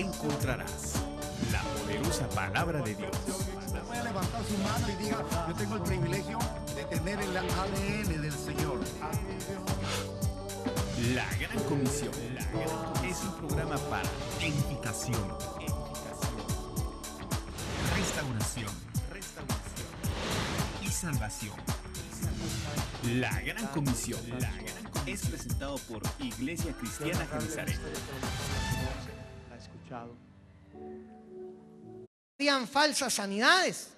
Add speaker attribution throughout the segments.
Speaker 1: encontrarás la poderosa palabra de Dios.
Speaker 2: Voy a levantar su mano y diga: yo tengo el privilegio de tener el ADN del Señor.
Speaker 1: La Gran Comisión es un programa para edificación, restauración y salvación. La Gran Comisión es presentado por Iglesia Cristiana Genesaret.
Speaker 3: La he escuchado.
Speaker 4: Habían falsas sanidades,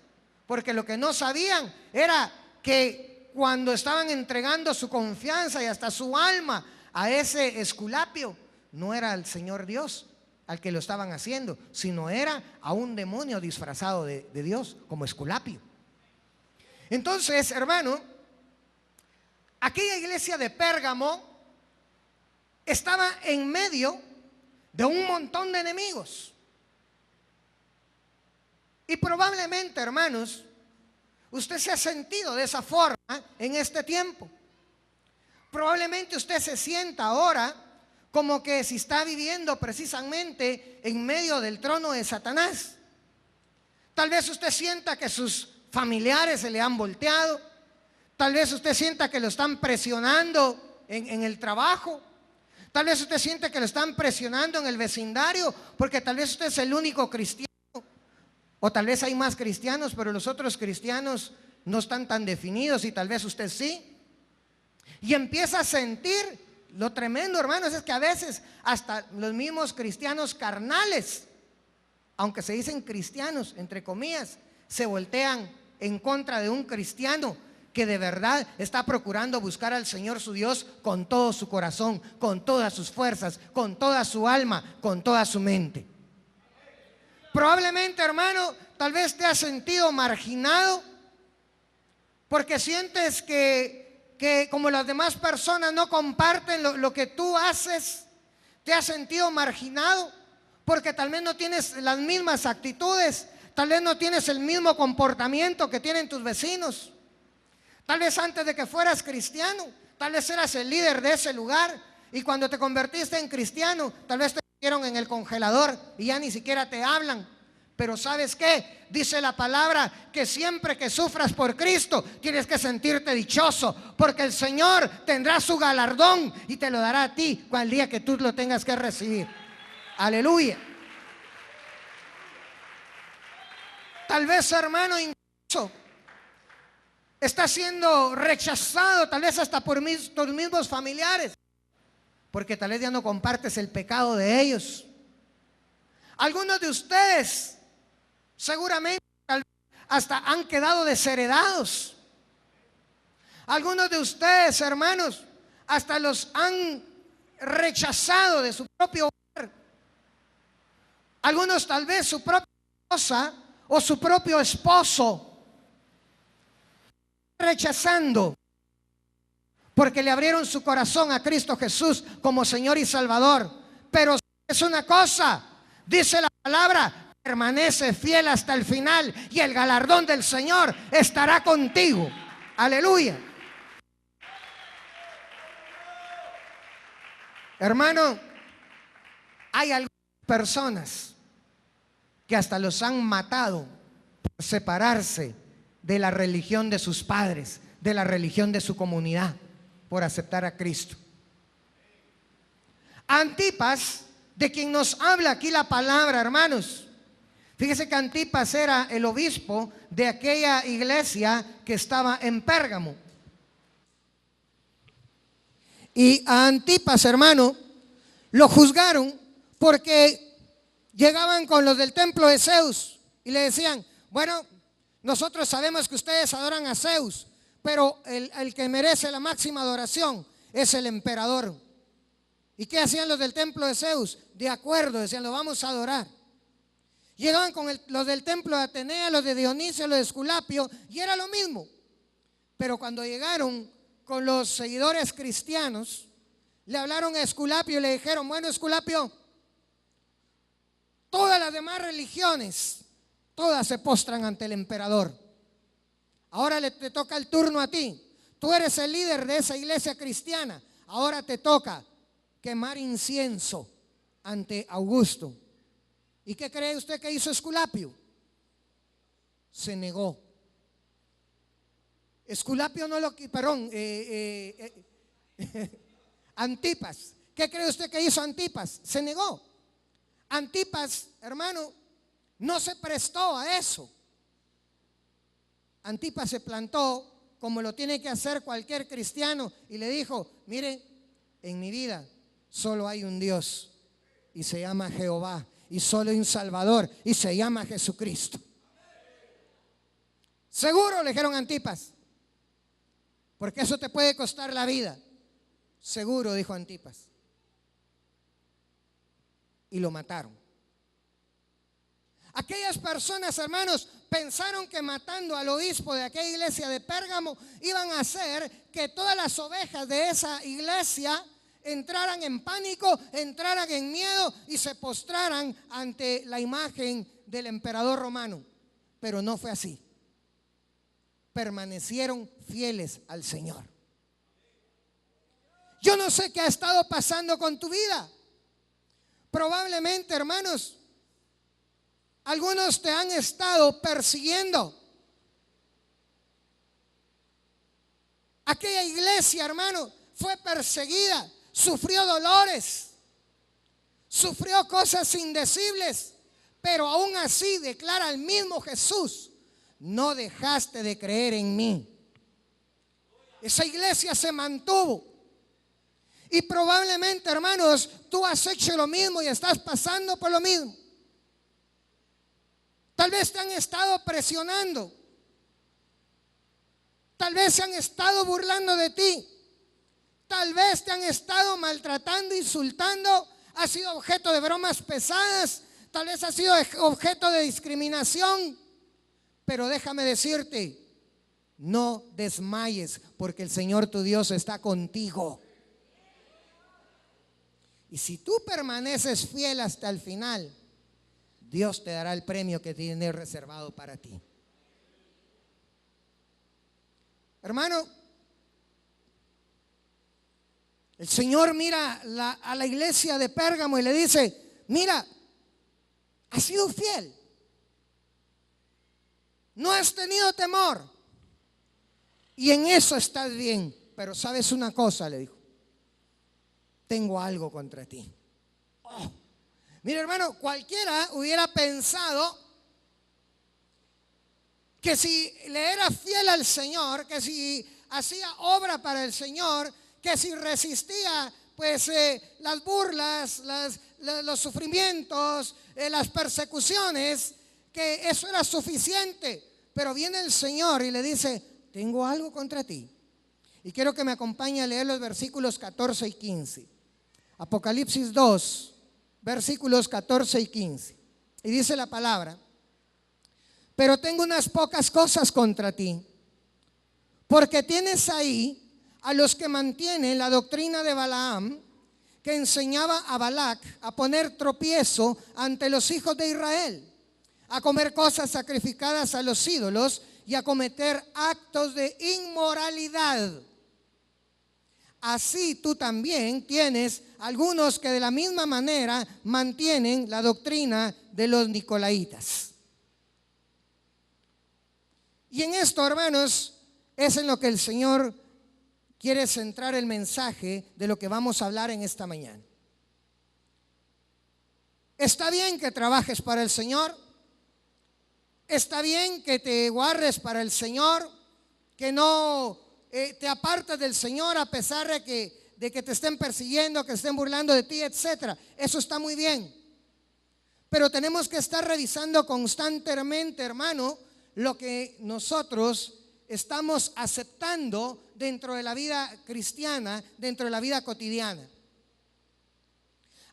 Speaker 4: porque lo que no sabían era que cuando estaban entregando su confianza y hasta su alma a ese Esculapio, no era el Señor Dios al que lo estaban haciendo, sino era a un demonio disfrazado de Dios, como Esculapio. Entonces, hermano, aquella iglesia de Pérgamo estaba en medio de un montón de enemigos. Y probablemente, hermanos, usted se ha sentido de esa forma en este tiempo. Probablemente usted se sienta ahora como que si está viviendo precisamente en medio del trono de Satanás. Tal vez usted sienta que sus familiares se le han volteado. Tal vez usted sienta que lo están presionando en el trabajo. Tal vez usted siente que lo están presionando en el vecindario, porque tal vez usted es el único cristiano. O tal vez hay más cristianos, pero los otros cristianos no están tan definidos y tal vez usted sí. Y empieza a sentir lo tremendo, hermanos, es que a veces hasta los mismos cristianos carnales, aunque se dicen cristianos, entre comillas, se voltean en contra de un cristiano que de verdad está procurando buscar al Señor su Dios con todo su corazón, con todas sus fuerzas, con toda su alma, con toda su mente. Probablemente, hermano, tal vez te has sentido marginado porque sientes que como las demás personas no comparten lo que tú haces. Te has sentido marginado porque tal vez no tienes las mismas actitudes, tal vez no tienes el mismo comportamiento que tienen tus vecinos. Tal vez antes de que fueras cristiano, tal vez eras el líder de ese lugar, y cuando te convertiste en cristiano, tal vez te metieron en el congelador y ya ni siquiera te hablan. Pero ¿sabes qué? Dice la palabra que siempre que sufras por Cristo tienes que sentirte dichoso, porque el Señor tendrá su galardón y te lo dará a ti el día que tú lo tengas que recibir. Aleluya. Tal vez, hermano, incluso está siendo rechazado, tal vez hasta por tus mismos familiares, porque tal vez ya no compartes el pecado de ellos. Algunos de ustedes seguramente hasta han quedado desheredados. Algunos de ustedes, hermanos, hasta los han rechazado de su propio hogar. Algunos tal vez su propia esposa o su propio esposo rechazando, porque le abrieron su corazón a Cristo Jesús como Señor y Salvador. Pero es una cosa, dice la palabra: permanece fiel hasta el final y el galardón del Señor estará contigo. Aleluya. Hermano, hay algunas personas que hasta los han matado por separarse de la religión de sus padres, de la religión de su comunidad, por aceptar a Cristo. Antipas, de quien nos habla aquí la palabra, hermanos, fíjese que Antipas era el obispo de aquella iglesia que estaba en Pérgamo. Y a Antipas, hermano, lo juzgaron porque llegaban con los del templo de Zeus y le decían: bueno, nosotros sabemos que ustedes adoran a Zeus, pero el que merece la máxima adoración es el emperador. ¿Y qué hacían los del templo de Zeus? De acuerdo, decían: lo vamos a adorar. Llegaban con los del templo de Atenea, los de Dionisio, los de Esculapio, y era lo mismo. Pero cuando llegaron con los seguidores cristianos, le hablaron a Esculapio y le dijeron: bueno, Esculapio, todas las demás religiones, todas se postran ante el emperador. Ahora te toca el turno a ti. Tú eres el líder de esa iglesia cristiana. Ahora te toca quemar incienso ante Augusto. ¿Y qué cree usted que hizo Esculapio? Se negó. Esculapio no lo, perdón, Antipas. ¿Qué cree usted que hizo Antipas? Se negó. Antipas, hermano, no se prestó a eso. Antipas se plantó como lo tiene que hacer cualquier cristiano y le dijo: mire, en mi vida solo hay un Dios y se llama Jehová, y solo hay un Salvador y se llama Jesucristo. Seguro, le dijeron a Antipas, porque eso te puede costar la vida. Seguro, dijo Antipas. Y lo mataron. Aquellas personas, hermanos, pensaron que matando al obispo de aquella iglesia de Pérgamo iban a hacer que todas las ovejas de esa iglesia entraran en pánico, entraran en miedo y se postraran ante la imagen del emperador romano. Pero no fue así. Permanecieron fieles al Señor. Yo no sé qué ha estado pasando con tu vida. Probablemente, hermanos, algunos te han estado persiguiendo. Aquella iglesia, hermano, fue perseguida, sufrió dolores, sufrió cosas indecibles, pero aún así declara el mismo Jesús: no dejaste de creer en mí. Esa iglesia se mantuvo. Y probablemente, hermanos, tú has hecho lo mismo y estás pasando por lo mismo. Tal vez te han estado presionando. Tal vez se han estado burlando de ti. Tal vez te han estado maltratando, insultando. Has sido objeto de bromas pesadas. Tal vez has sido objeto de discriminación. Pero déjame decirte, no desmayes, porque el Señor tu Dios está contigo. Y si tú permaneces fiel hasta el final, Dios te dará el premio que tiene reservado para ti. Hermano, el Señor mira a la iglesia de Pérgamo y le dice: mira, has sido fiel, no has tenido temor, y en eso estás bien. Pero sabes una cosa, le dijo: tengo algo contra ti. Oh. Mira, hermano, cualquiera hubiera pensado que si le era fiel al Señor, que si hacía obra para el Señor, que si resistía pues las burlas, los sufrimientos, las persecuciones, que eso era suficiente. Pero viene el Señor y le dice: tengo algo contra ti. Y quiero que me acompañe a leer los versículos 14 y 15. Apocalipsis 2, versículos 14 y 15. Y dice la palabra: pero tengo unas pocas cosas contra ti, porque tienes ahí a los que mantienen la doctrina de Balaam, que enseñaba a Balac a poner tropiezo ante los hijos de Israel, a comer cosas sacrificadas a los ídolos y a cometer actos de inmoralidad. Así tú también tienes algunos que de la misma manera mantienen la doctrina de los nicolaitas. Y en esto, hermanos, es en lo que el Señor quiere centrar el mensaje de lo que vamos a hablar en esta mañana. Está bien que trabajes para el Señor, está bien que te guardes para el Señor, que no te apartes del Señor a pesar de que te estén persiguiendo, que estén burlando de ti, etcétera. Eso está muy bien. Pero tenemos que estar revisando constantemente, hermano, lo que nosotros estamos aceptando dentro de la vida cristiana, dentro de la vida cotidiana.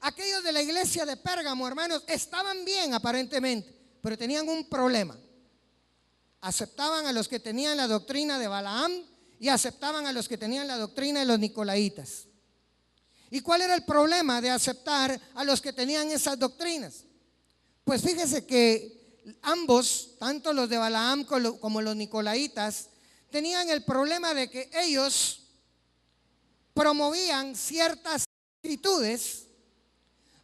Speaker 4: Aquellos de la iglesia de Pérgamo, hermanos, estaban bien aparentemente, pero tenían un problema. Aceptaban a los que tenían la doctrina de Balaam y aceptaban a los que tenían la doctrina de los nicolaitas. ¿Y cuál era el problema de aceptar a los que tenían esas doctrinas? Pues fíjese que ambos, tanto los de Balaam como los nicolaitas, tenían el problema de que ellos promovían ciertas actitudes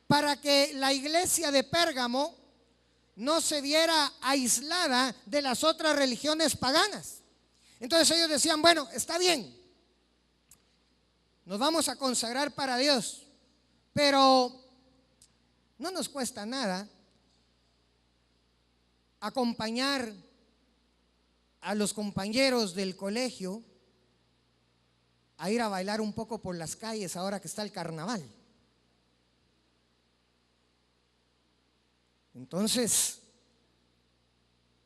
Speaker 4: para que la iglesia de Pérgamo no se viera aislada de las otras religiones paganas. Entonces ellos decían, bueno, está bien, nos vamos a consagrar para Dios, pero no nos cuesta nada acompañar a los compañeros del colegio a ir a bailar un poco por las calles ahora que está el carnaval. Entonces,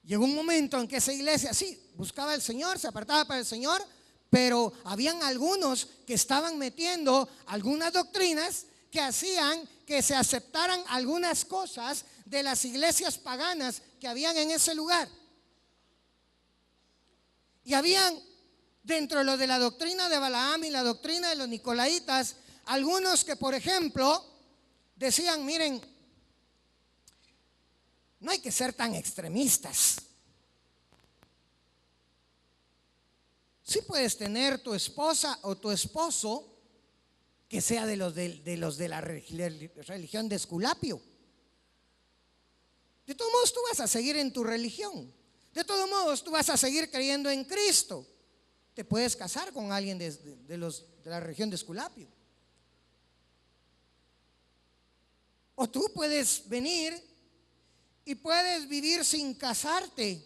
Speaker 4: llegó un momento en que esa iglesia, sí, buscaba al Señor, se apartaba para el Señor, pero habían algunos que estaban metiendo algunas doctrinas que hacían que se aceptaran algunas cosas de las iglesias paganas que habían en ese lugar. Y habían, dentro de lo de la doctrina de Balaam y la doctrina de los nicolaitas, algunos que, por ejemplo, decían, miren, no hay que ser tan extremistas. Sí puedes tener tu esposa o tu esposo que sea de los de la religión de Esculapio. De todos modos tú vas a seguir en tu religión. De todos modos tú vas a seguir creyendo en Cristo. Te puedes casar con alguien de la región de Esculapio. O tú puedes venir y puedes vivir sin casarte.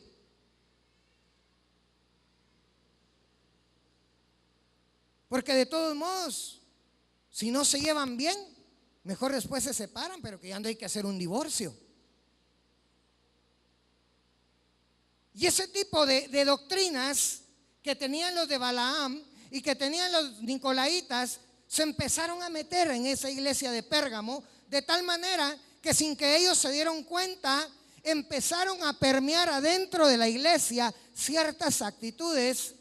Speaker 4: Porque de todos modos, si no se llevan bien, mejor después se separan, pero que ya no hay que hacer un divorcio. Y ese tipo de doctrinas que tenían los de Balaam y que tenían los nicolaitas se empezaron a meter en esa iglesia de Pérgamo, de tal manera que sin que ellos se dieron cuenta, empezaron a permear adentro de la iglesia ciertas actitudes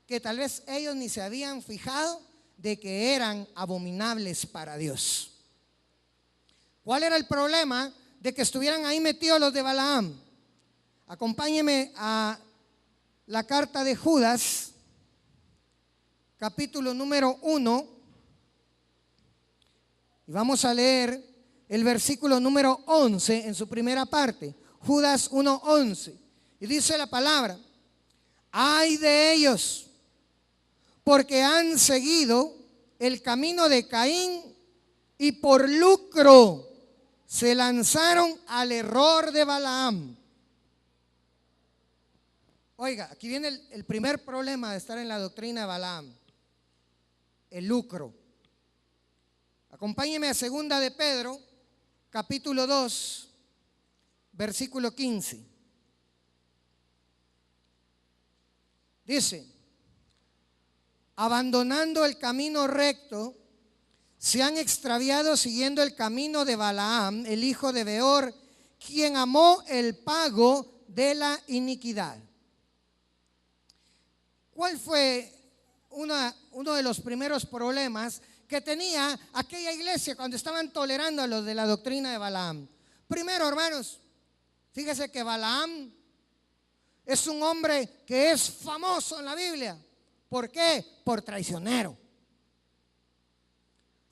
Speaker 4: que tal vez ellos ni se habían fijado de que eran abominables para Dios. ¿Cuál era el problema de que estuvieran ahí metidos los de Balaam? Acompáñeme a la carta de Judas, capítulo número 1, y vamos a leer el versículo número 11 en su primera parte. Judas 1:11, y dice la palabra: ay de ellos, porque han seguido el camino de Caín y por lucro se lanzaron al error de Balaam. Oiga, aquí viene el primer problema de estar en la doctrina de Balaam: el lucro. Acompáñeme a segunda de Pedro, capítulo 2, versículo 15. Dice: abandonando el camino recto, se han extraviado siguiendo el camino de Balaam, el hijo de Beor, quien amó el pago de la iniquidad. ¿Cuál fue uno de los primeros problemas que tenía aquella iglesia cuando estaban tolerando a los de la doctrina de Balaam? Primero, hermanos, fíjese que Balaam es un hombre que es famoso en la Biblia. ¿Por qué? Por traicionero.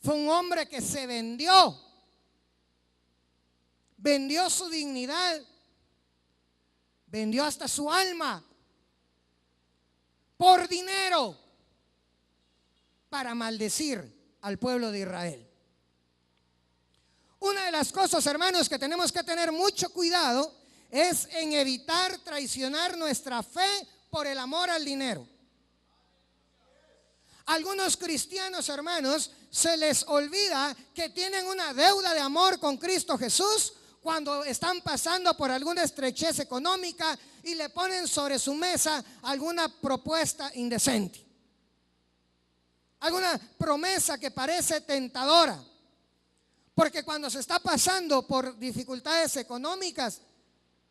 Speaker 4: Fue un hombre que se vendió su dignidad, vendió hasta su alma por dinero para maldecir al pueblo de Israel. Una de las cosas, hermanos, que tenemos que tener mucho cuidado es en evitar traicionar nuestra fe por el amor al dinero. Algunos cristianos, hermanos, se les olvida que tienen una deuda de amor con Cristo Jesús cuando están pasando por alguna estrechez económica y le ponen sobre su mesa alguna propuesta indecente, alguna promesa que parece tentadora. Porque cuando se está pasando por dificultades económicas,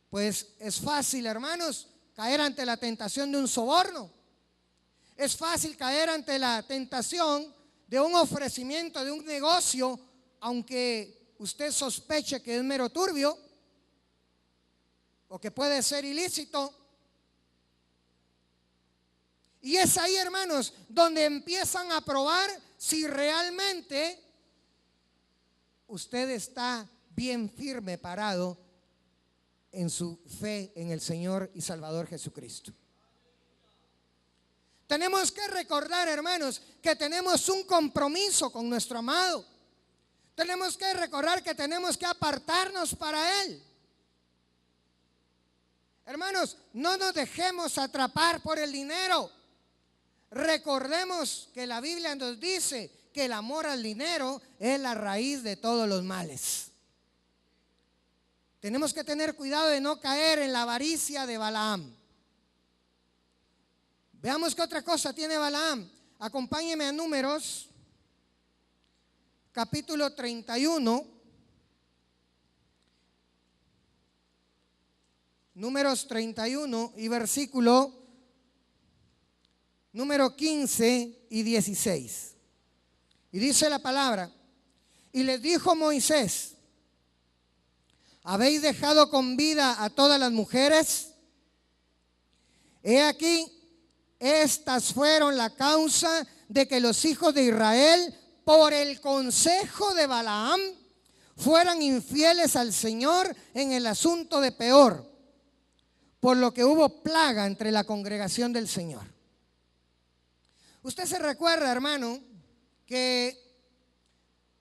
Speaker 4: pues es fácil, hermanos, caer ante la tentación de un soborno. Es fácil caer ante la tentación de un ofrecimiento de un negocio, aunque usted sospeche que es mero turbio o que puede ser ilícito. Y es ahí, hermanos, donde empiezan a probar si realmente usted está bien firme parado en su fe en el Señor y Salvador Jesucristo. Tenemos que recordar, hermanos, que tenemos un compromiso con nuestro amado. Tenemos que recordar que tenemos que apartarnos para Él. Hermanos, no nos dejemos atrapar por el dinero. Recordemos que la Biblia nos dice que el amor al dinero es la raíz de todos los males. Tenemos que tener cuidado de no caer en la avaricia de Balaam. Veamos qué otra cosa tiene Balaam. Acompáñeme a Números, capítulo 31. Números 31 y versículo número 15 y 16. Y dice la palabra: y les dijo Moisés: ¿habéis dejado con vida a todas las mujeres? He aquí, estas fueron la causa de que los hijos de Israel, por el consejo de Balaam, fueran infieles al Señor en el asunto de Peor, por lo que hubo plaga entre la congregación del Señor. Usted se recuerda, hermano, que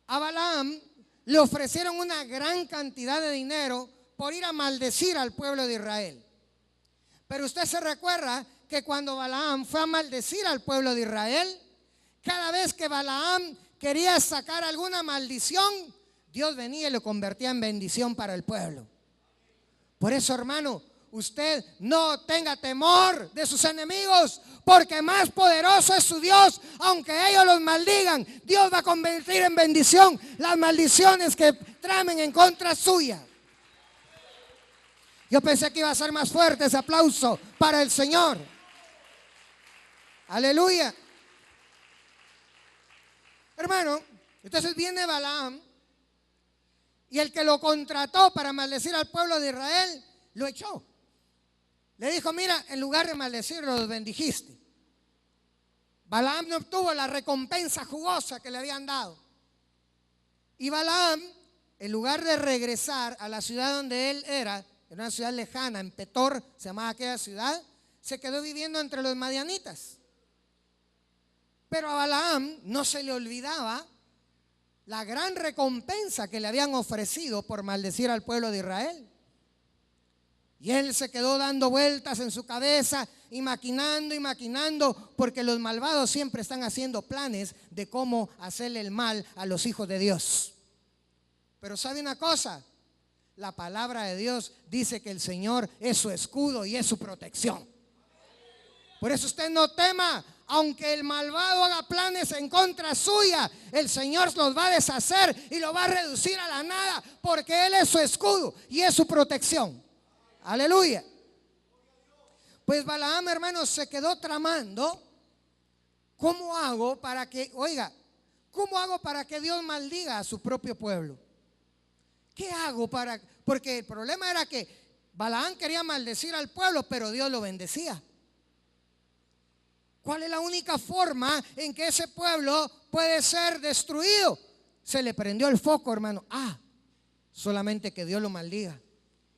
Speaker 4: a Balaam le ofrecieron una gran cantidad de dinero por ir a maldecir al pueblo de Israel. Pero usted se recuerda que cuando Balaam fue a maldecir al pueblo de Israel, cada vez que Balaam quería sacar alguna maldición, Dios venía y lo convertía en bendición para el pueblo. Por eso, hermano, usted no tenga temor de sus enemigos, porque más poderoso es su Dios. Aunque ellos los maldigan, Dios va a convertir en bendición las maldiciones que tramen en contra suya. Yo pensé que iba a ser más fuerte ese aplauso para el Señor. Aleluya. Hermano, entonces viene Balaam, y el que lo contrató para maldecir al pueblo de Israel lo echó. Le dijo: mira, en lugar de maldecirlo, los bendijiste. Balaam no obtuvo la recompensa jugosa que le habían dado. Y Balaam, en lugar de regresar a la ciudad donde él era una ciudad lejana, en Petor se llamaba aquella ciudad, se quedó viviendo entre los madianitas. Pero a Balaam no se le olvidaba la gran recompensa que le habían ofrecido por maldecir al pueblo de Israel. Y él se quedó dando vueltas en su cabeza y maquinando, porque los malvados siempre están haciendo planes de cómo hacerle el mal a los hijos de Dios. Pero ¿sabe una cosa? La palabra de Dios dice que el Señor es su escudo y es su protección. Por eso usted no tema, aunque el malvado haga planes en contra suya, el Señor los va a deshacer y lo va a reducir a la nada, porque Él es su escudo y es su protección. Aleluya. Pues Balaam, hermanos, se quedó tramando: ¿cómo hago para que, cómo hago para que Dios maldiga a su propio pueblo? ¿Qué hago para? Porque el problema era que Balaam quería maldecir al pueblo, pero Dios lo bendecía. ¿Cuál es la única forma en que ese pueblo puede ser destruido? Se le prendió el foco, hermano. Solamente que Dios lo maldiga.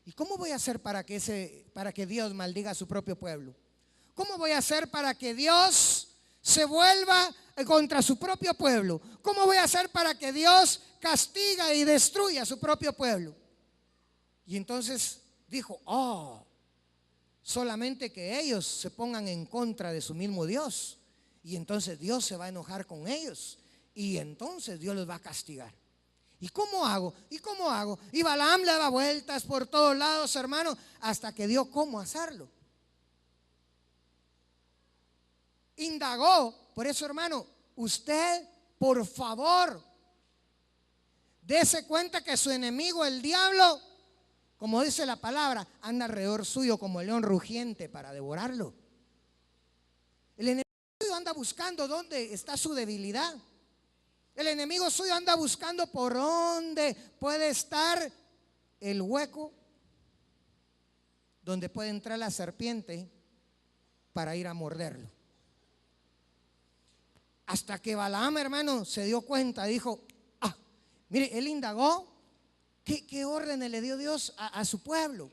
Speaker 4: ¿Y cómo voy a hacer para que Dios maldiga a su propio pueblo? ¿Cómo voy a hacer para que Dios se vuelva contra su propio pueblo? ¿Cómo voy a hacer para que Dios castiga y destruya a su propio pueblo? Y entonces dijo: solamente que ellos se pongan en contra de su mismo Dios, y entonces Dios se va a enojar con ellos, y entonces Dios los va a castigar. ¿Y cómo hago? ¿Y cómo hago? Y Balaam le daba vueltas por todos lados, hermano, hasta que dio cómo hacerlo. Indagó. Por eso, hermano, usted, por favor, dése cuenta que su enemigo, el diablo, como dice la palabra, anda alrededor suyo como el león rugiente para devorarlo. El enemigo suyo anda buscando dónde está su debilidad. El enemigo suyo anda buscando por dónde puede estar el hueco donde puede entrar la serpiente para ir a morderlo. Hasta que Balaam, hermano, se dio cuenta, dijo: Mire, él indagó qué órdenes le dio Dios a su pueblo.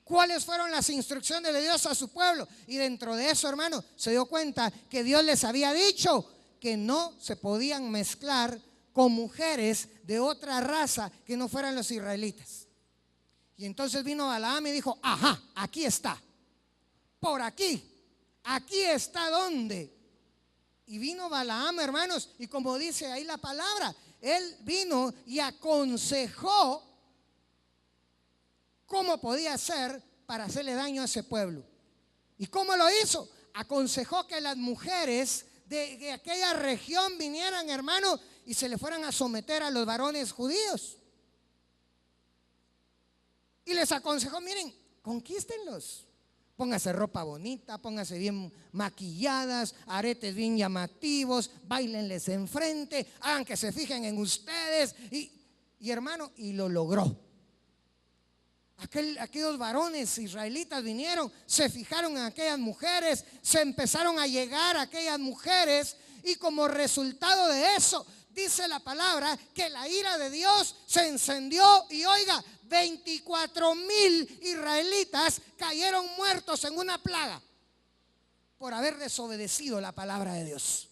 Speaker 4: ¿Cuáles fueron las instrucciones de Dios a su pueblo? Y dentro de eso, hermano, se dio cuenta que Dios les había dicho que no se podían mezclar con mujeres de otra raza que no fueran los israelitas. Y entonces vino Balaam y dijo, ajá, aquí está, por aquí está donde. Y vino Balaam, hermanos, y como dice ahí la palabra, él vino y aconsejó cómo podía hacer para hacerle daño a ese pueblo. ¿Y cómo lo hizo? Aconsejó que las mujeres de aquella región vinieran, hermano, y se le fueran a someter a los varones judíos. Y les aconsejó, miren, conquístenlos. Póngase ropa bonita, póngase bien maquilladas, aretes bien llamativos, bailenles enfrente, hagan que se fijen en ustedes. Y hermano, y lo logró. Aquellos varones israelitas vinieron, se fijaron en aquellas mujeres, se empezaron a llegar a aquellas mujeres, y como resultado de eso, dice la palabra que la ira de Dios se encendió, y oiga, 24,000 israelitas cayeron muertos en una plaga por haber desobedecido la palabra de Dios.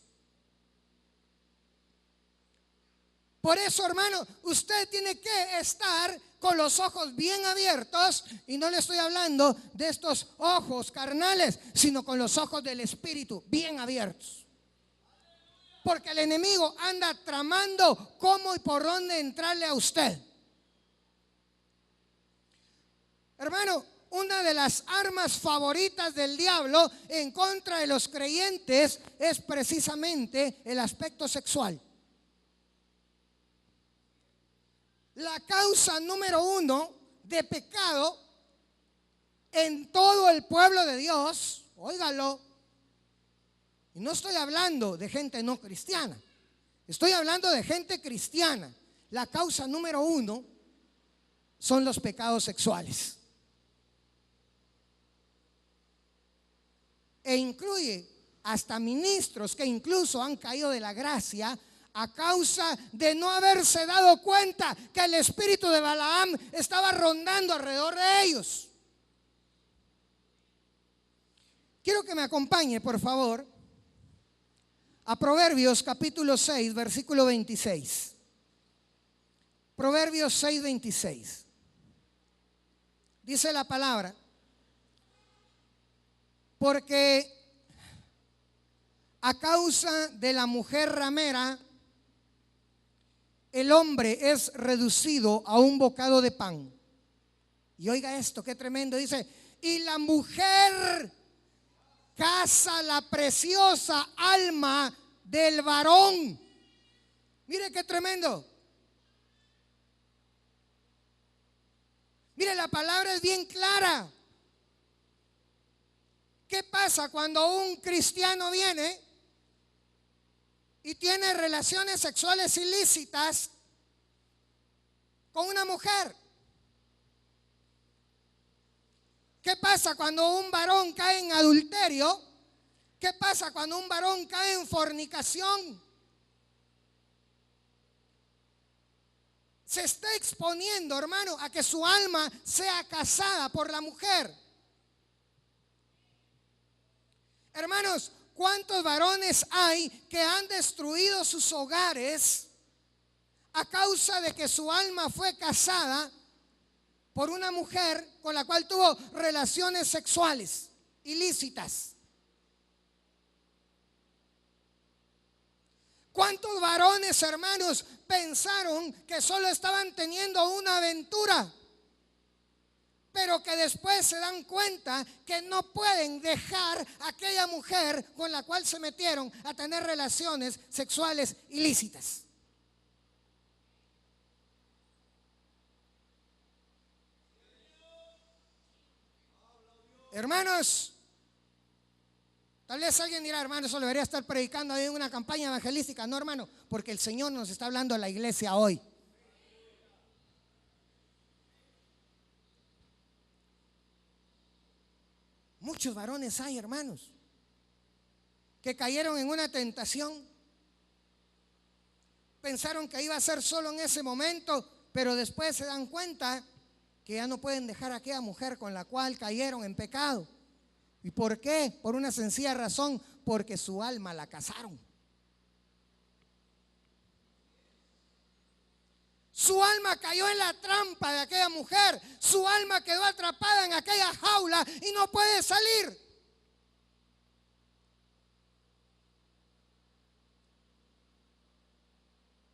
Speaker 4: Por eso, hermano, usted tiene que estar con los ojos bien abiertos, y no le estoy hablando de estos ojos carnales, sino con los ojos del Espíritu bien abiertos. Porque el enemigo anda tramando cómo y por dónde entrarle a usted. Hermano, una de las armas favoritas del diablo en contra de los creyentes es precisamente el aspecto sexual. La causa número 1 de pecado en todo el pueblo de Dios, óigalo, y no estoy hablando de gente no cristiana, estoy hablando de gente cristiana. La causa número 1 son los pecados sexuales. E incluye hasta ministros que incluso han caído de la gracia a causa de no haberse dado cuenta que el espíritu de Balaam estaba rondando alrededor de ellos. Quiero que me acompañe, por favor, a Proverbios capítulo 6, versículo 26. Proverbios 6, 26. Dice la palabra: porque a causa de la mujer ramera, el hombre es reducido a un bocado de pan. Y oiga esto, qué tremendo. Dice, y la mujer caza la preciosa alma del varón. Mire qué tremendo. Mire, la palabra es bien clara. ¿Qué pasa cuando un cristiano viene y tiene relaciones sexuales ilícitas con una mujer? ¿Qué pasa cuando un varón cae en adulterio? ¿Qué pasa cuando un varón cae en fornicación? Se está exponiendo, hermano, a que su alma sea cazada por la mujer. Hermanos, ¿cuántos varones hay que han destruido sus hogares a causa de que su alma fue cazada por una mujer con la cual tuvo relaciones sexuales ilícitas? ¿Cuántos varones, hermanos, pensaron que solo estaban teniendo una aventura, pero que después se dan cuenta que no pueden dejar a aquella mujer con la cual se metieron a tener relaciones sexuales ilícitas? Hermanos, tal vez alguien dirá, hermano, eso debería estar predicando ahí en una campaña evangelística. No, hermano, porque el Señor nos está hablando a la iglesia hoy. Muchos varones hay, hermanos, que cayeron en una tentación, pensaron que iba a ser solo en ese momento, pero después se dan cuenta que ya no pueden dejar a aquella mujer con la cual cayeron en pecado. ¿Y por qué? Por una sencilla razón, porque su alma la cazaron. Su alma cayó en la trampa de aquella mujer. Su alma quedó atrapada en aquella jaula y no puede salir.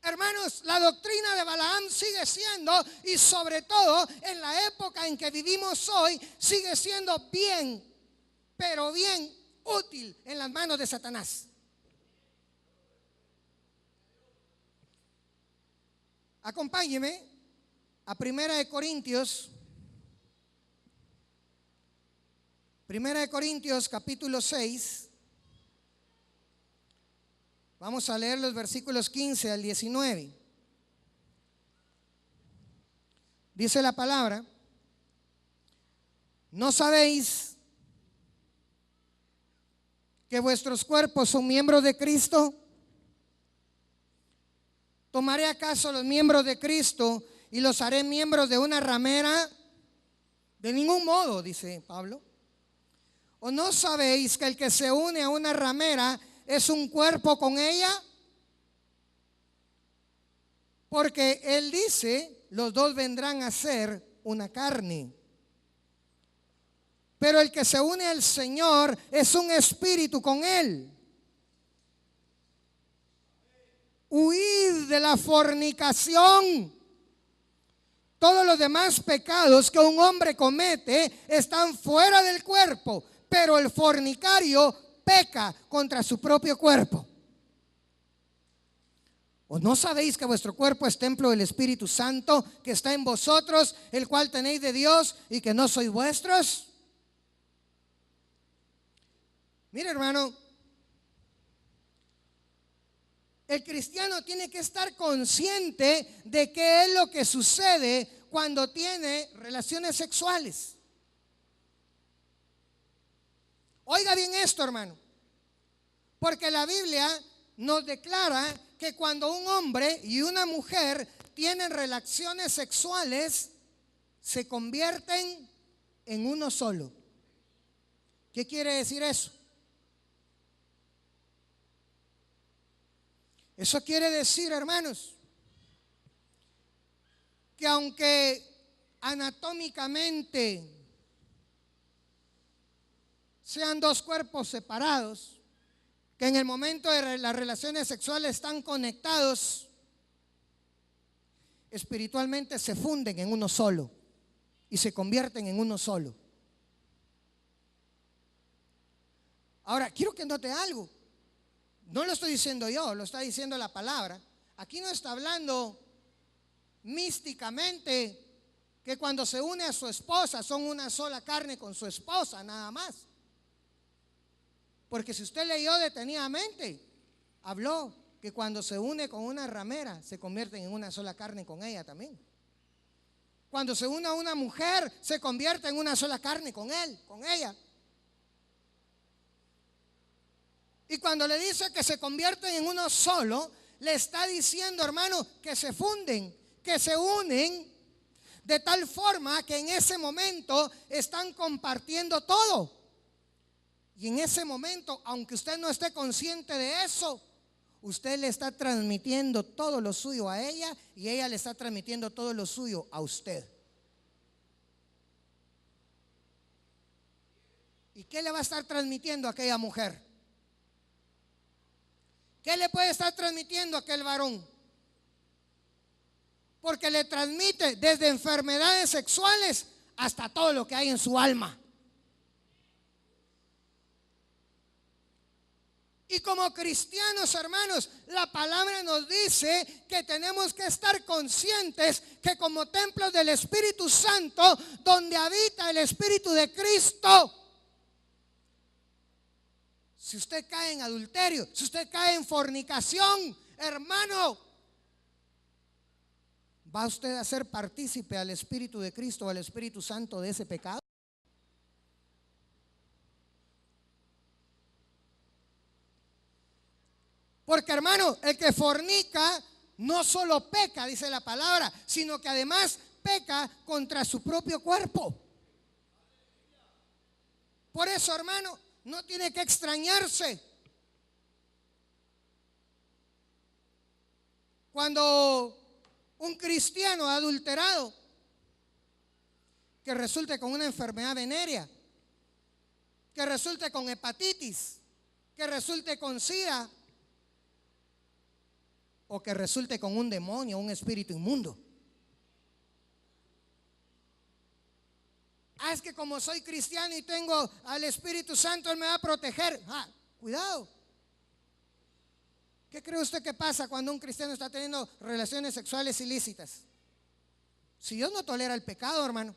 Speaker 4: Hermanos, la doctrina de Balaam sigue siendo, y sobre todo en la época en que vivimos hoy, sigue siendo bien, pero bien útil en las manos de Satanás. Acompáñeme a Primera de Corintios capítulo 6. Vamos a leer los versículos 15 al 19. Dice la palabra: ¿no sabéis que vuestros cuerpos son miembros de Cristo? ¿Tomaré acaso los miembros de Cristo y los haré miembros de una ramera? De ningún modo, dice Pablo. ¿O no sabéis que el que se une a una ramera es un cuerpo con ella? Porque él dice, los dos vendrán a ser una carne. Pero el que se une al Señor es un espíritu con él. Huid de la fornicación. Todos los demás pecados que un hombre comete están fuera del cuerpo, pero el fornicario peca contra su propio cuerpo. ¿O no sabéis que vuestro cuerpo es templo del Espíritu Santo que está en vosotros, el cual tenéis de Dios, y que no sois vuestros? Mire, hermano, el cristiano tiene que estar consciente de qué es lo que sucede cuando tiene relaciones sexuales. Oiga bien esto, hermano, porque la Biblia nos declara que cuando un hombre y una mujer tienen relaciones sexuales, se convierten en uno solo. ¿Qué quiere decir eso? Eso quiere decir, hermanos, que aunque anatómicamente sean dos cuerpos separados, que en el momento de las relaciones sexuales están conectados, espiritualmente se funden en uno solo y se convierten en uno solo. Ahora, quiero que note algo. No lo estoy diciendo yo, lo está diciendo la palabra. Aquí no está hablando místicamente que cuando se une a su esposa son una sola carne con su esposa, nada más. Porque si usted leyó detenidamente, habló que cuando se une con una ramera se convierten en una sola carne con ella también. Cuando se une a una mujer se convierte en una sola carne con él, con ella. Y cuando le dice que se convierten en uno solo, le está diciendo, hermano, que se funden, que se unen de tal forma que en ese momento están compartiendo todo. Y en ese momento, aunque usted no esté consciente de eso, usted le está transmitiendo todo lo suyo a ella y ella le está transmitiendo todo lo suyo a usted. ¿Y qué le va a estar transmitiendo a aquella mujer? ¿Qué le puede estar transmitiendo a aquel varón? Porque le transmite desde enfermedades sexuales hasta todo lo que hay en su alma. Y como cristianos, hermanos, la palabra nos dice que tenemos que estar conscientes que como templos del Espíritu Santo, donde habita el Espíritu de Cristo, si usted cae en adulterio, si usted cae en fornicación, hermano, ¿va usted a ser partícipe al Espíritu de Cristo o al Espíritu Santo de ese pecado? Porque, hermano, el que fornica no solo peca, dice la palabra, sino que además peca contra su propio cuerpo. Por eso, hermano, no tiene que extrañarse cuando un cristiano adulterado que resulte con una enfermedad venérea, que resulte con hepatitis, que resulte con SIDA o que resulte con un demonio, un espíritu inmundo. Ah, es que como soy cristiano y tengo al Espíritu Santo, Él me va a proteger. Ah, cuidado. ¿Qué cree usted que pasa cuando un cristiano está teniendo relaciones sexuales ilícitas? Si Dios no tolera el pecado, hermano.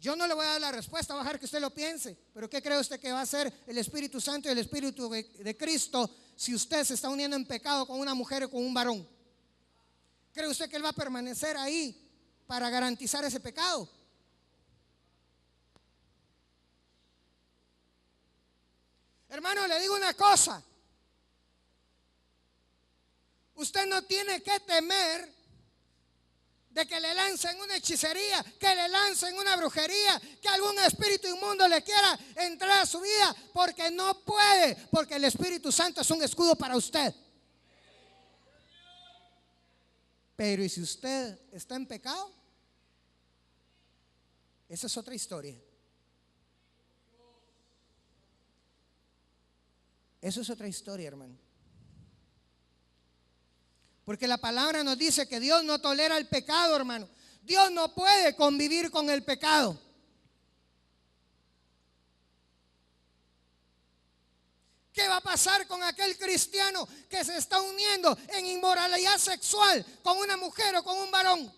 Speaker 4: Yo no le voy a dar la respuesta, voy a dejar que usted lo piense. Pero ¿qué cree usted que va a hacer el Espíritu Santo y el Espíritu de Cristo si usted se está uniendo en pecado con una mujer o con un varón? ¿Cree usted que Él va a permanecer ahí para garantizar ese pecado? Hermano, le digo una cosa. Usted no tiene que temer de que le lancen una hechicería, que le lancen una brujería, que algún espíritu inmundo le quiera entrar a su vida, porque no puede, porque el Espíritu Santo es un escudo para usted. Pero ¿y si usted está en pecado? Esa es otra historia. Eso es otra historia, hermano. Porque la palabra nos dice que Dios no tolera el pecado, hermano. Dios no puede convivir con el pecado. ¿Qué va a pasar con aquel cristiano que se está uniendo en inmoralidad sexual con una mujer o con un varón?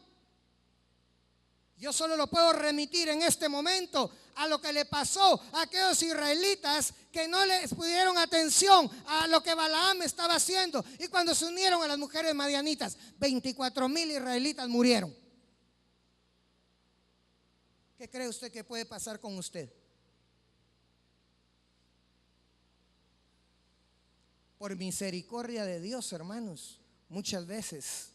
Speaker 4: Yo solo lo puedo remitir en este momento a lo que le pasó a aquellos israelitas que no les pudieron atención a lo que Balaam estaba haciendo. Y cuando se unieron a las mujeres madianitas, 24,000 israelitas murieron. ¿Qué cree usted que puede pasar con usted? Por misericordia de Dios, hermanos, muchas veces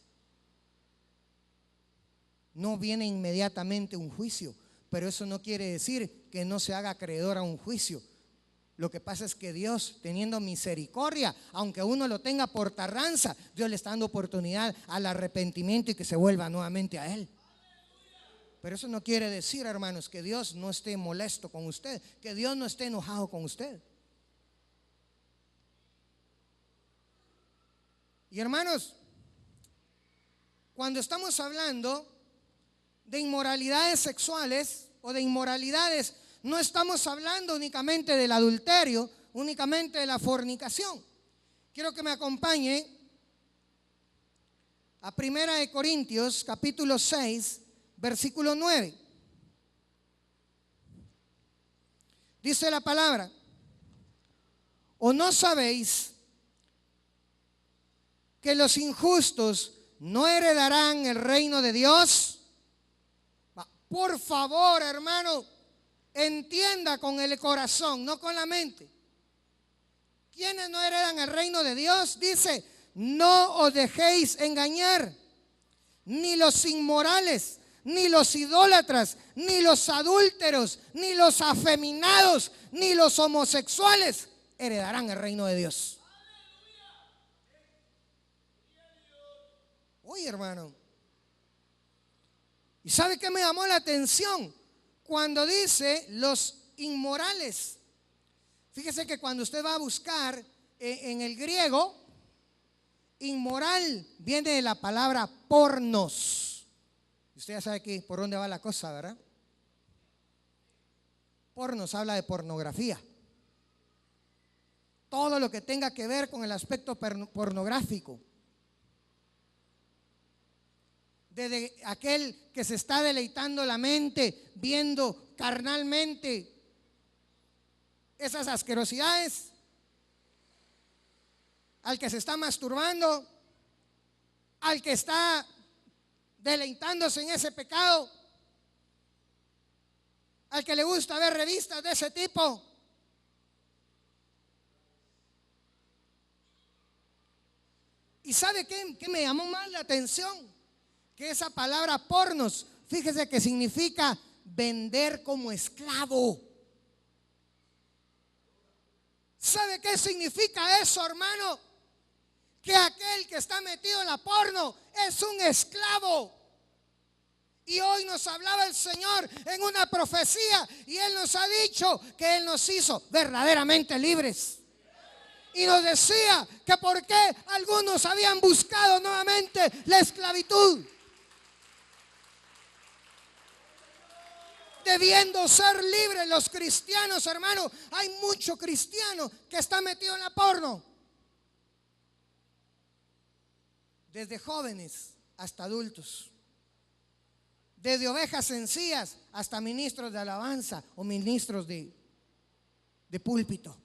Speaker 4: no viene inmediatamente un juicio, pero eso no quiere decir que no se haga acreedor a un juicio. Lo que pasa es que Dios, teniendo misericordia, aunque uno lo tenga por tarranza, Dios le está dando oportunidad al arrepentimiento y que se vuelva nuevamente a Él. Pero eso no quiere decir, hermanos, que Dios no esté molesto con usted, que Dios no esté enojado con usted. Y hermanos, cuando estamos hablando de inmoralidades sexuales o de inmoralidades, no estamos hablando únicamente del adulterio, únicamente de la fornicación. Quiero que me acompañe a 1 Corintios capítulo 6, versículo 9. Dice la palabra: ¿o no sabéis que los injustos no heredarán el reino de Dios? Por favor, hermano, entienda con el corazón, no con la mente. ¿Quiénes no heredan el reino de Dios? Dice: no os dejéis engañar, ni los inmorales, ni los idólatras, ni los adúlteros, ni los afeminados, ni los homosexuales heredarán el reino de Dios. Oye, hermano, ¿y sabe qué me llamó la atención? Cuando dice los inmorales. Fíjese que cuando usted va a buscar en el griego, inmoral viene de la palabra pornos. Usted ya sabe que por dónde va la cosa, ¿verdad? Pornos habla de pornografía. Todo lo que tenga que ver con el aspecto pornográfico. De aquel que se está deleitando la mente, viendo carnalmente esas asquerosidades, al que se está masturbando, al que está deleitándose en ese pecado, al que le gusta ver revistas de ese tipo. ¿Y sabe qué me llamó más la atención? Que esa palabra pornos, fíjese que significa vender como esclavo. ¿Sabe qué significa eso, hermano? Que aquel que está metido en la porno es un esclavo. Y hoy nos hablaba el Señor en una profecía y Él nos ha dicho que Él nos hizo verdaderamente libres. Y nos decía que por qué algunos habían buscado nuevamente la esclavitud, debiendo ser libres los cristianos, hermano. Hay mucho cristiano que está metido en la porno, desde jóvenes hasta adultos, desde ovejas sencillas hasta ministros de alabanza o ministros de púlpito.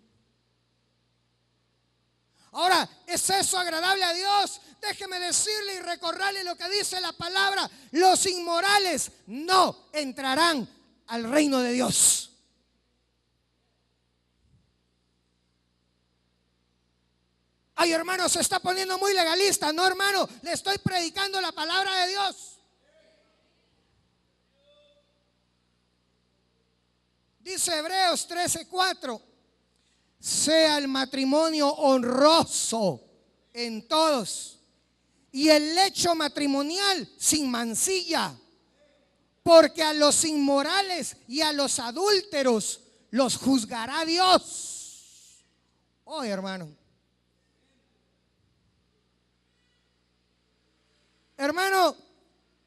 Speaker 4: Ahora, ¿es eso agradable a Dios? Déjeme decirle y recordarle lo que dice la palabra: los inmorales no entrarán al reino de Dios. Ay, hermano, se está poniendo muy legalista. No, hermano, le estoy predicando la palabra de Dios. Dice Hebreos 13:4: sea el matrimonio honroso en todos y el lecho matrimonial sin mancilla, porque a los inmorales y a los adúlteros los juzgará Dios. Oh, hermano. Hermano,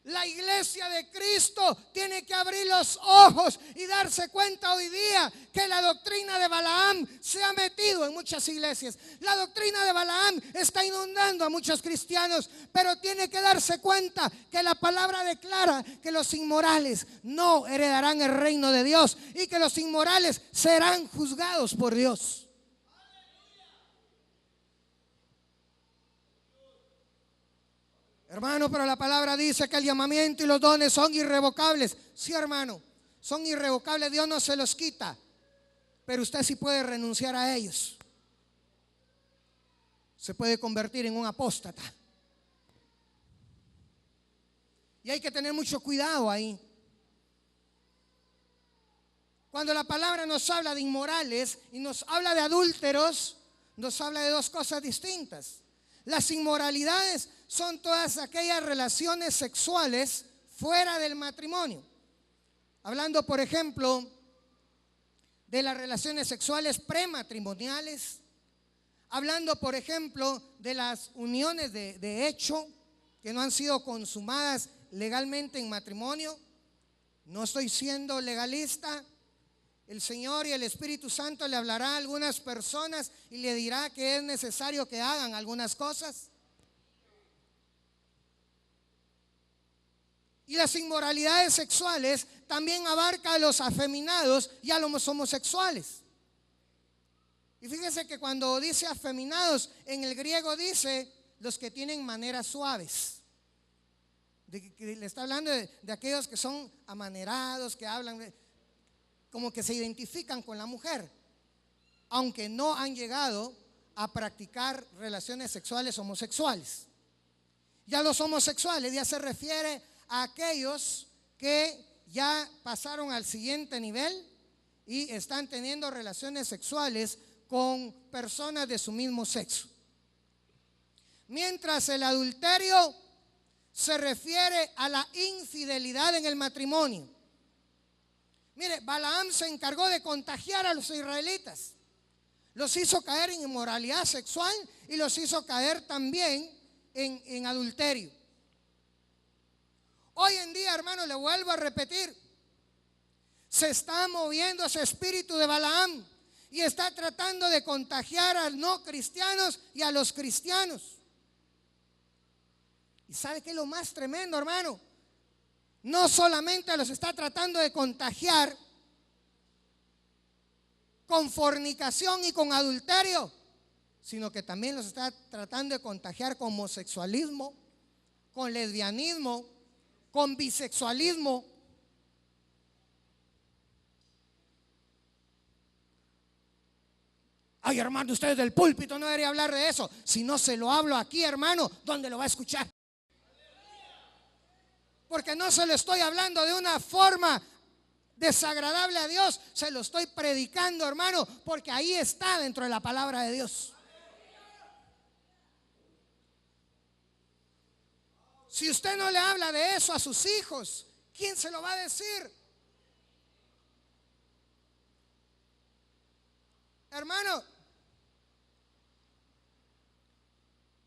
Speaker 4: la iglesia de Cristo tiene que abrir los ojos y darse cuenta hoy día que la doctrina de Balaam se ha metido en muchas iglesias. La doctrina de Balaam está inundando a muchos cristianos, pero tiene que darse cuenta que la palabra declara que los inmorales no heredarán el reino de Dios y que los inmorales serán juzgados por Dios. Hermano, pero la palabra dice que el llamamiento y los dones son irrevocables. Sí, hermano, son irrevocables, Dios no se los quita, pero usted sí puede renunciar a ellos. Se puede convertir en un apóstata. Y hay que tener mucho cuidado ahí. Cuando la palabra nos habla de inmorales y nos habla de adúlteros, nos habla de dos cosas distintas. Las inmoralidades son todas aquellas relaciones sexuales fuera del matrimonio. Hablando, por ejemplo, de las relaciones sexuales prematrimoniales. Hablando, por ejemplo, de las uniones de hecho que no han sido consumadas legalmente en matrimonio. No estoy siendo legalista. El Señor y el Espíritu Santo le hablará a algunas personas y le dirá que es necesario que hagan algunas cosas. Y las inmoralidades sexuales también abarca a los afeminados y a los homosexuales. Y fíjese que cuando dice afeminados, en el griego dice los que tienen maneras suaves. Le está hablando de aquellos que son amanerados, que hablan como que se identifican con la mujer, aunque no han llegado a practicar relaciones sexuales homosexuales. Ya los homosexuales ya se refiere a aquellos que ya pasaron al siguiente nivel y están teniendo relaciones sexuales con personas de su mismo sexo. Mientras el adulterio se refiere a la infidelidad en el matrimonio. Mire, Balaam se encargó de contagiar a los israelitas. Los hizo caer en inmoralidad sexual y los hizo caer también en adulterio. Hoy en día, hermano, le vuelvo a repetir, se está moviendo ese espíritu de Balaam y está tratando de contagiar a los no cristianos y a los cristianos. ¿Y sabe qué es lo más tremendo, hermano? No solamente los está tratando de contagiar con fornicación y con adulterio, sino que también los está tratando de contagiar con homosexualismo, con lesbianismo, con bisexualismo. Ay, hermano, usted del púlpito no debería hablar de eso. Si no se lo hablo aquí, hermano, ¿dónde lo va a escuchar? Porque no se lo estoy hablando de una forma desagradable a Dios, se lo estoy predicando, hermano, porque ahí está dentro de la palabra de Dios. Si usted no le habla de eso a sus hijos, ¿quién se lo va a decir? Hermano,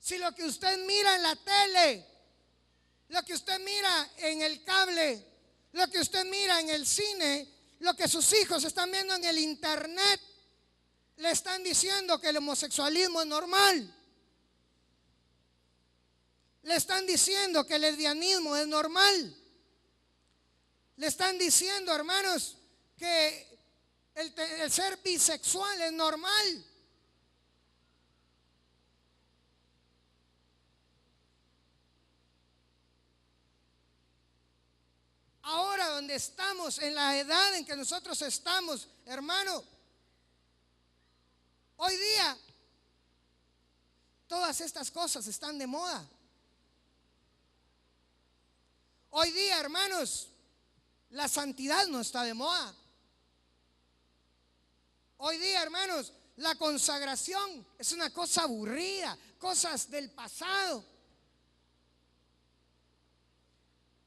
Speaker 4: si lo que usted mira en la tele, lo que usted mira en el cable, lo que usted mira en el cine, lo que sus hijos están viendo en el internet, le están diciendo que el homosexualismo es normal. Le están diciendo que el lesbianismo es normal. Le están diciendo, hermanos, que el ser bisexual es normal. Ahora donde estamos, en la edad en que nosotros estamos, hermano, hoy día todas estas cosas están de moda. Hoy día, hermanos, la santidad no está de moda. Hoy día, hermanos, la consagración es una cosa aburrida, cosas del pasado.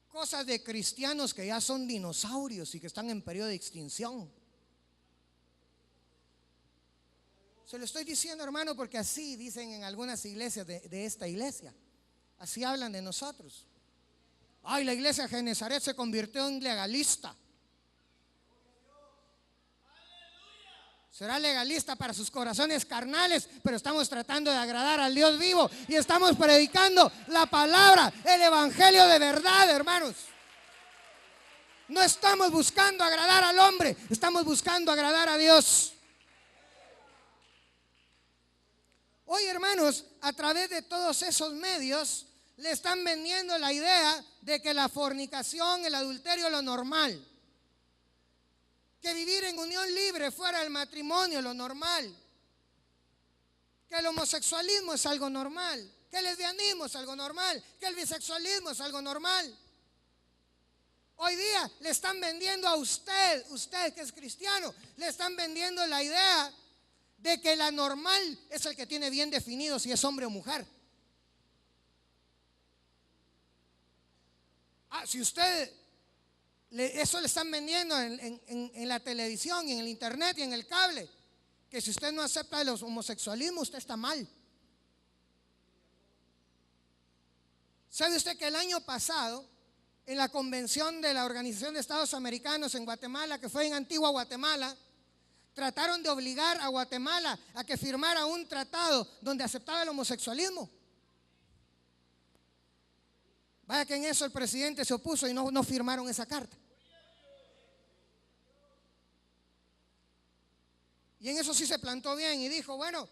Speaker 4: Cosas de cristianos que ya son dinosaurios y que están en periodo de extinción. Se lo estoy diciendo, hermano, porque así dicen en algunas iglesias de esta iglesia. Así hablan de nosotros. Ay, la iglesia de Genesaret se convirtió en legalista. Será legalista para sus corazones carnales, pero estamos tratando de agradar al Dios vivo y estamos predicando la palabra, el evangelio de verdad, hermanos. No estamos buscando agradar al hombre, estamos buscando agradar a Dios. Hoy, hermanos, a través de todos esos medios le están vendiendo la idea de que la fornicación, el adulterio es lo normal. Que vivir en unión libre fuera del matrimonio es lo normal. Que el homosexualismo es algo normal. Que el lesbianismo es algo normal. Que el bisexualismo es algo normal. Hoy día le están vendiendo a usted que es cristiano, le están vendiendo la idea de que la normal es el que tiene bien definido si es hombre o mujer. Si usted... Eso le están vendiendo en la televisión, en el internet y en el cable. Que si usted no acepta el homosexualismo, usted está mal. ¿Sabe usted que el año pasado, en la convención de la Organización de Estados Americanos en Guatemala, que fue en Antigua Guatemala, trataron de obligar a Guatemala a que firmara un tratado donde aceptaba el homosexualismo? Vaya que en eso el presidente se opuso y no firmaron esa carta. Y en eso sí se plantó bien y dijo, bueno,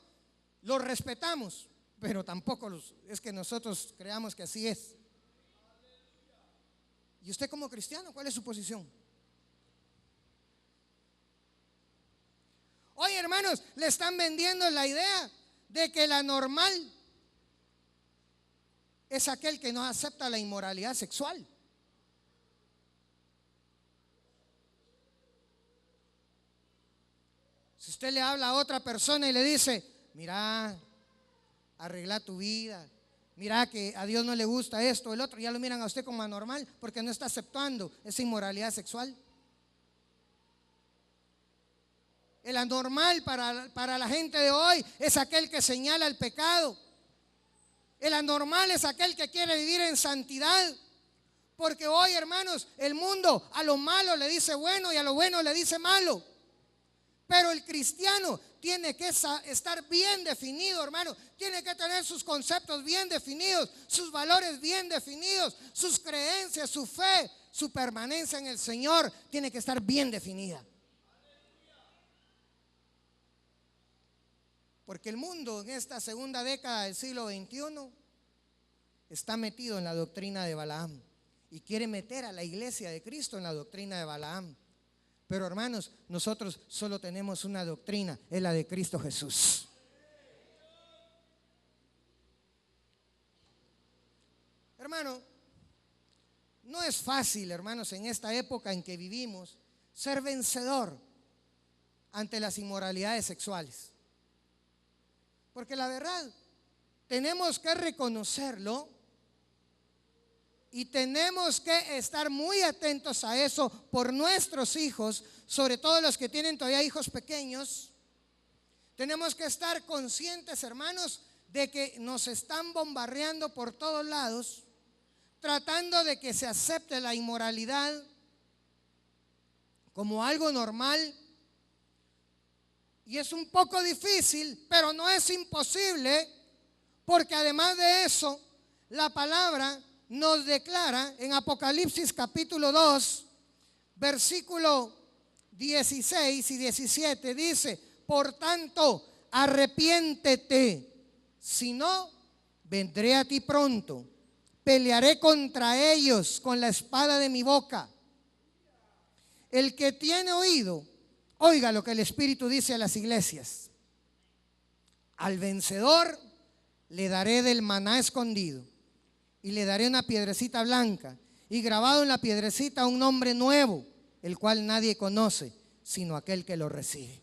Speaker 4: los respetamos, pero tampoco es que nosotros creamos que así es. ¿Y usted como cristiano, cuál es su posición? Hoy, hermanos, le están vendiendo la idea de que la normal es aquel que no acepta la inmoralidad sexual. Si usted le habla a otra persona y le dice, mira, arregla tu vida, mira que a Dios no le gusta esto, el otro, ya lo miran a usted como anormal porque no está aceptando esa inmoralidad sexual. El anormal para la gente de hoy es aquel que señala el pecado. El anormal es aquel que quiere vivir en santidad. Porque hoy, hermanos, el mundo a lo malo le dice bueno y a lo bueno le dice malo. Pero el cristiano tiene que estar bien definido, hermano. Tiene que tener sus conceptos bien definidos, sus valores bien definidos, sus creencias, su fe, su permanencia en el Señor tiene que estar bien definida. Porque el mundo en esta segunda década del siglo XXI está metido en la doctrina de Balaam y quiere meter a la iglesia de Cristo en la doctrina de Balaam. Pero hermanos, nosotros solo tenemos una doctrina, es la de Cristo Jesús. Hermano, no es fácil, hermanos, en esta época en que vivimos, ser vencedor ante las inmoralidades sexuales. Porque la verdad, tenemos que reconocerlo y tenemos que estar muy atentos a eso por nuestros hijos, sobre todo los que tienen todavía hijos pequeños. Tenemos que estar conscientes, hermanos, de que nos están bombardeando por todos lados, tratando de que se acepte la inmoralidad como algo normal. Y es un poco difícil, pero no es imposible, porque además de eso, la palabra nos declara en Apocalipsis capítulo 2, versículo 16 y 17, dice: por tanto, arrepiéntete, si no, vendré a ti pronto, pelearé contra ellos con la espada de mi boca. El que tiene oído, oiga lo que el Espíritu dice a las iglesias. Al vencedor le daré del maná escondido, y le daré una piedrecita blanca, y grabado en la piedrecita un nombre nuevo, el cual nadie conoce, sino aquel que lo recibe.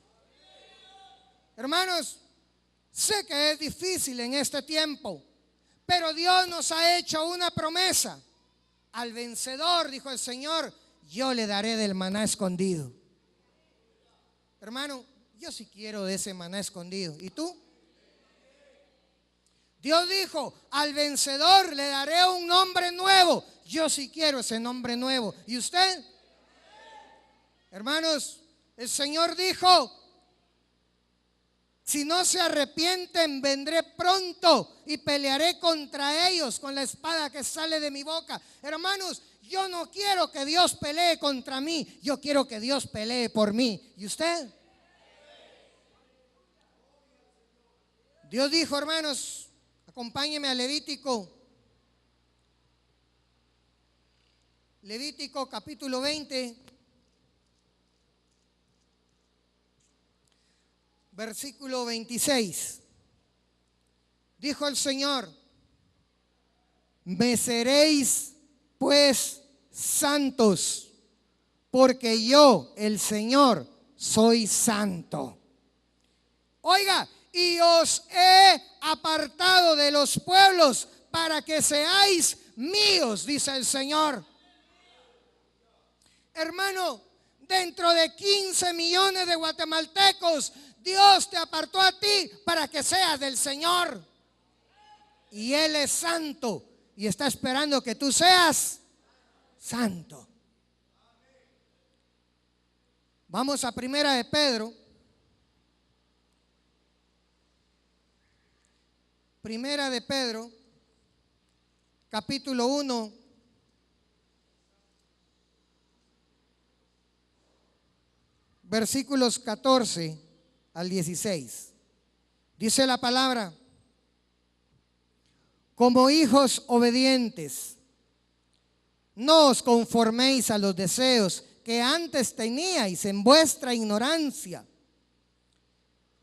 Speaker 4: Hermanos, sé que es difícil en este tiempo, pero Dios nos ha hecho una promesa. Al vencedor, dijo el Señor, yo le daré del maná escondido. Hermano, yo sí quiero de ese maná escondido. ¿Y tú? Dios dijo, al vencedor le daré un nombre nuevo. Yo sí quiero ese nombre nuevo. ¿Y usted? Hermanos, el Señor dijo, si no se arrepienten, vendré pronto y pelearé contra ellos con la espada que sale de mi boca. Hermanos, yo no quiero que Dios pelee contra mí, yo quiero que Dios pelee por mí. ¿Y usted? Dios dijo, hermanos, acompáñenme a Levítico capítulo 20, versículo 26. Dijo el Señor, me seréis pues santos, porque yo, el Señor, soy santo. Oiga, y os he apartado de los pueblos para que seáis míos, dice el Señor. Hermano, dentro de 15 millones de guatemaltecos, Dios te apartó a ti para que seas del Señor. Y Él es santo y está esperando que tú seas santo. Vamos a Primera de Pedro. Primera de Pedro, capítulo 1, versículos 14 al 16. Dice la palabra, como hijos obedientes, no os conforméis a los deseos que antes teníais en vuestra ignorancia,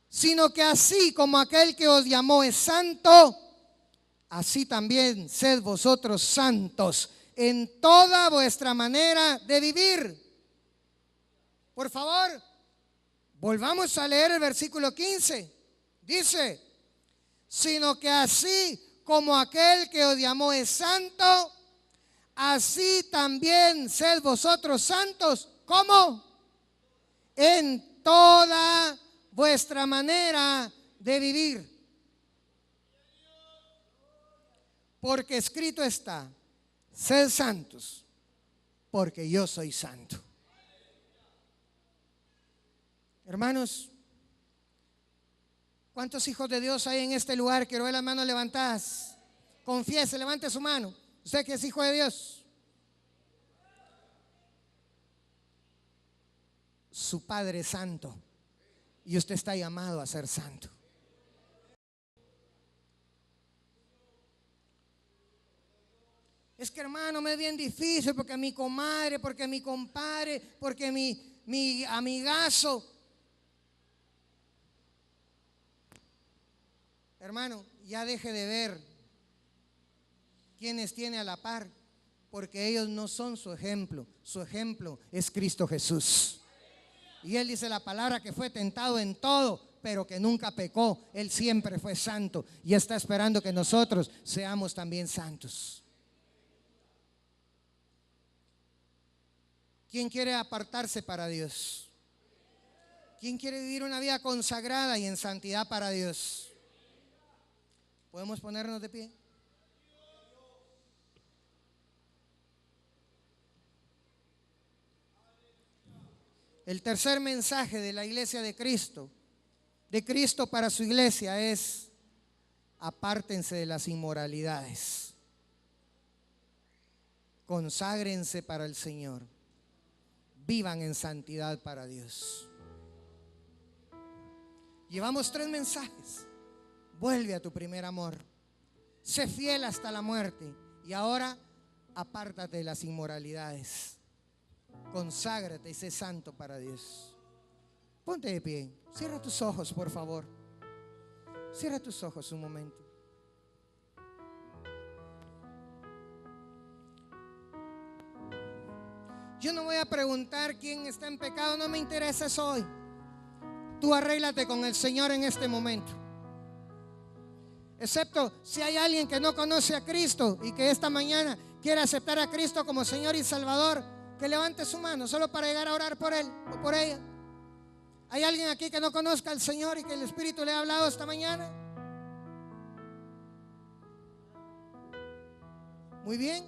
Speaker 4: sino que así como aquel que os llamó es santo, así también sed vosotros santos en toda vuestra manera de vivir. Por favor, volvamos a leer el versículo 15. Dice, sino que así como aquel que os llamó es santo, así también sed vosotros santos. ¿Cómo? En toda vuestra manera de vivir. Porque escrito está, sed santos, porque yo soy santo. Hermanos, ¿cuántos hijos de Dios hay en este lugar? Quiero ver las manos levantadas. Confiese, levante su mano. Usted que es hijo de Dios. Su Padre es santo y usted está llamado a ser santo. Es que, hermano, me es bien difícil porque mi comadre, porque mi compadre, porque mi mi amigazo. Hermano, ya deje de ver quienes tiene a la par, porque ellos no son su ejemplo es Cristo Jesús. Y Él dice la palabra que fue tentado en todo, pero que nunca pecó. Él siempre fue santo y está esperando que nosotros seamos también santos. ¿Quién quiere apartarse para Dios? ¿Quién quiere vivir una vida consagrada y en santidad para Dios? ¿Podemos ponernos de pie? El tercer mensaje de la iglesia de Cristo para su iglesia es: apártense de las inmoralidades, conságrense para el Señor, vivan en santidad para Dios. Llevamos 3 mensajes. Vuelve a tu primer amor, sé fiel hasta la muerte, y ahora apártate de las inmoralidades, conságrate y sé santo para Dios. Ponte de pie, cierra tus ojos, por favor. Cierra tus ojos un momento. Yo no voy a preguntar quién está en pecado, no me interesa eso hoy. Tú arréglate con el Señor en este momento. Excepto si hay alguien que no conoce a Cristo y que esta mañana quiere aceptar a Cristo como Señor y Salvador, que levante su mano solo para llegar a orar por él o por ella. ¿Hay alguien aquí que no conozca al Señor y que el Espíritu le ha hablado esta mañana? Muy bien.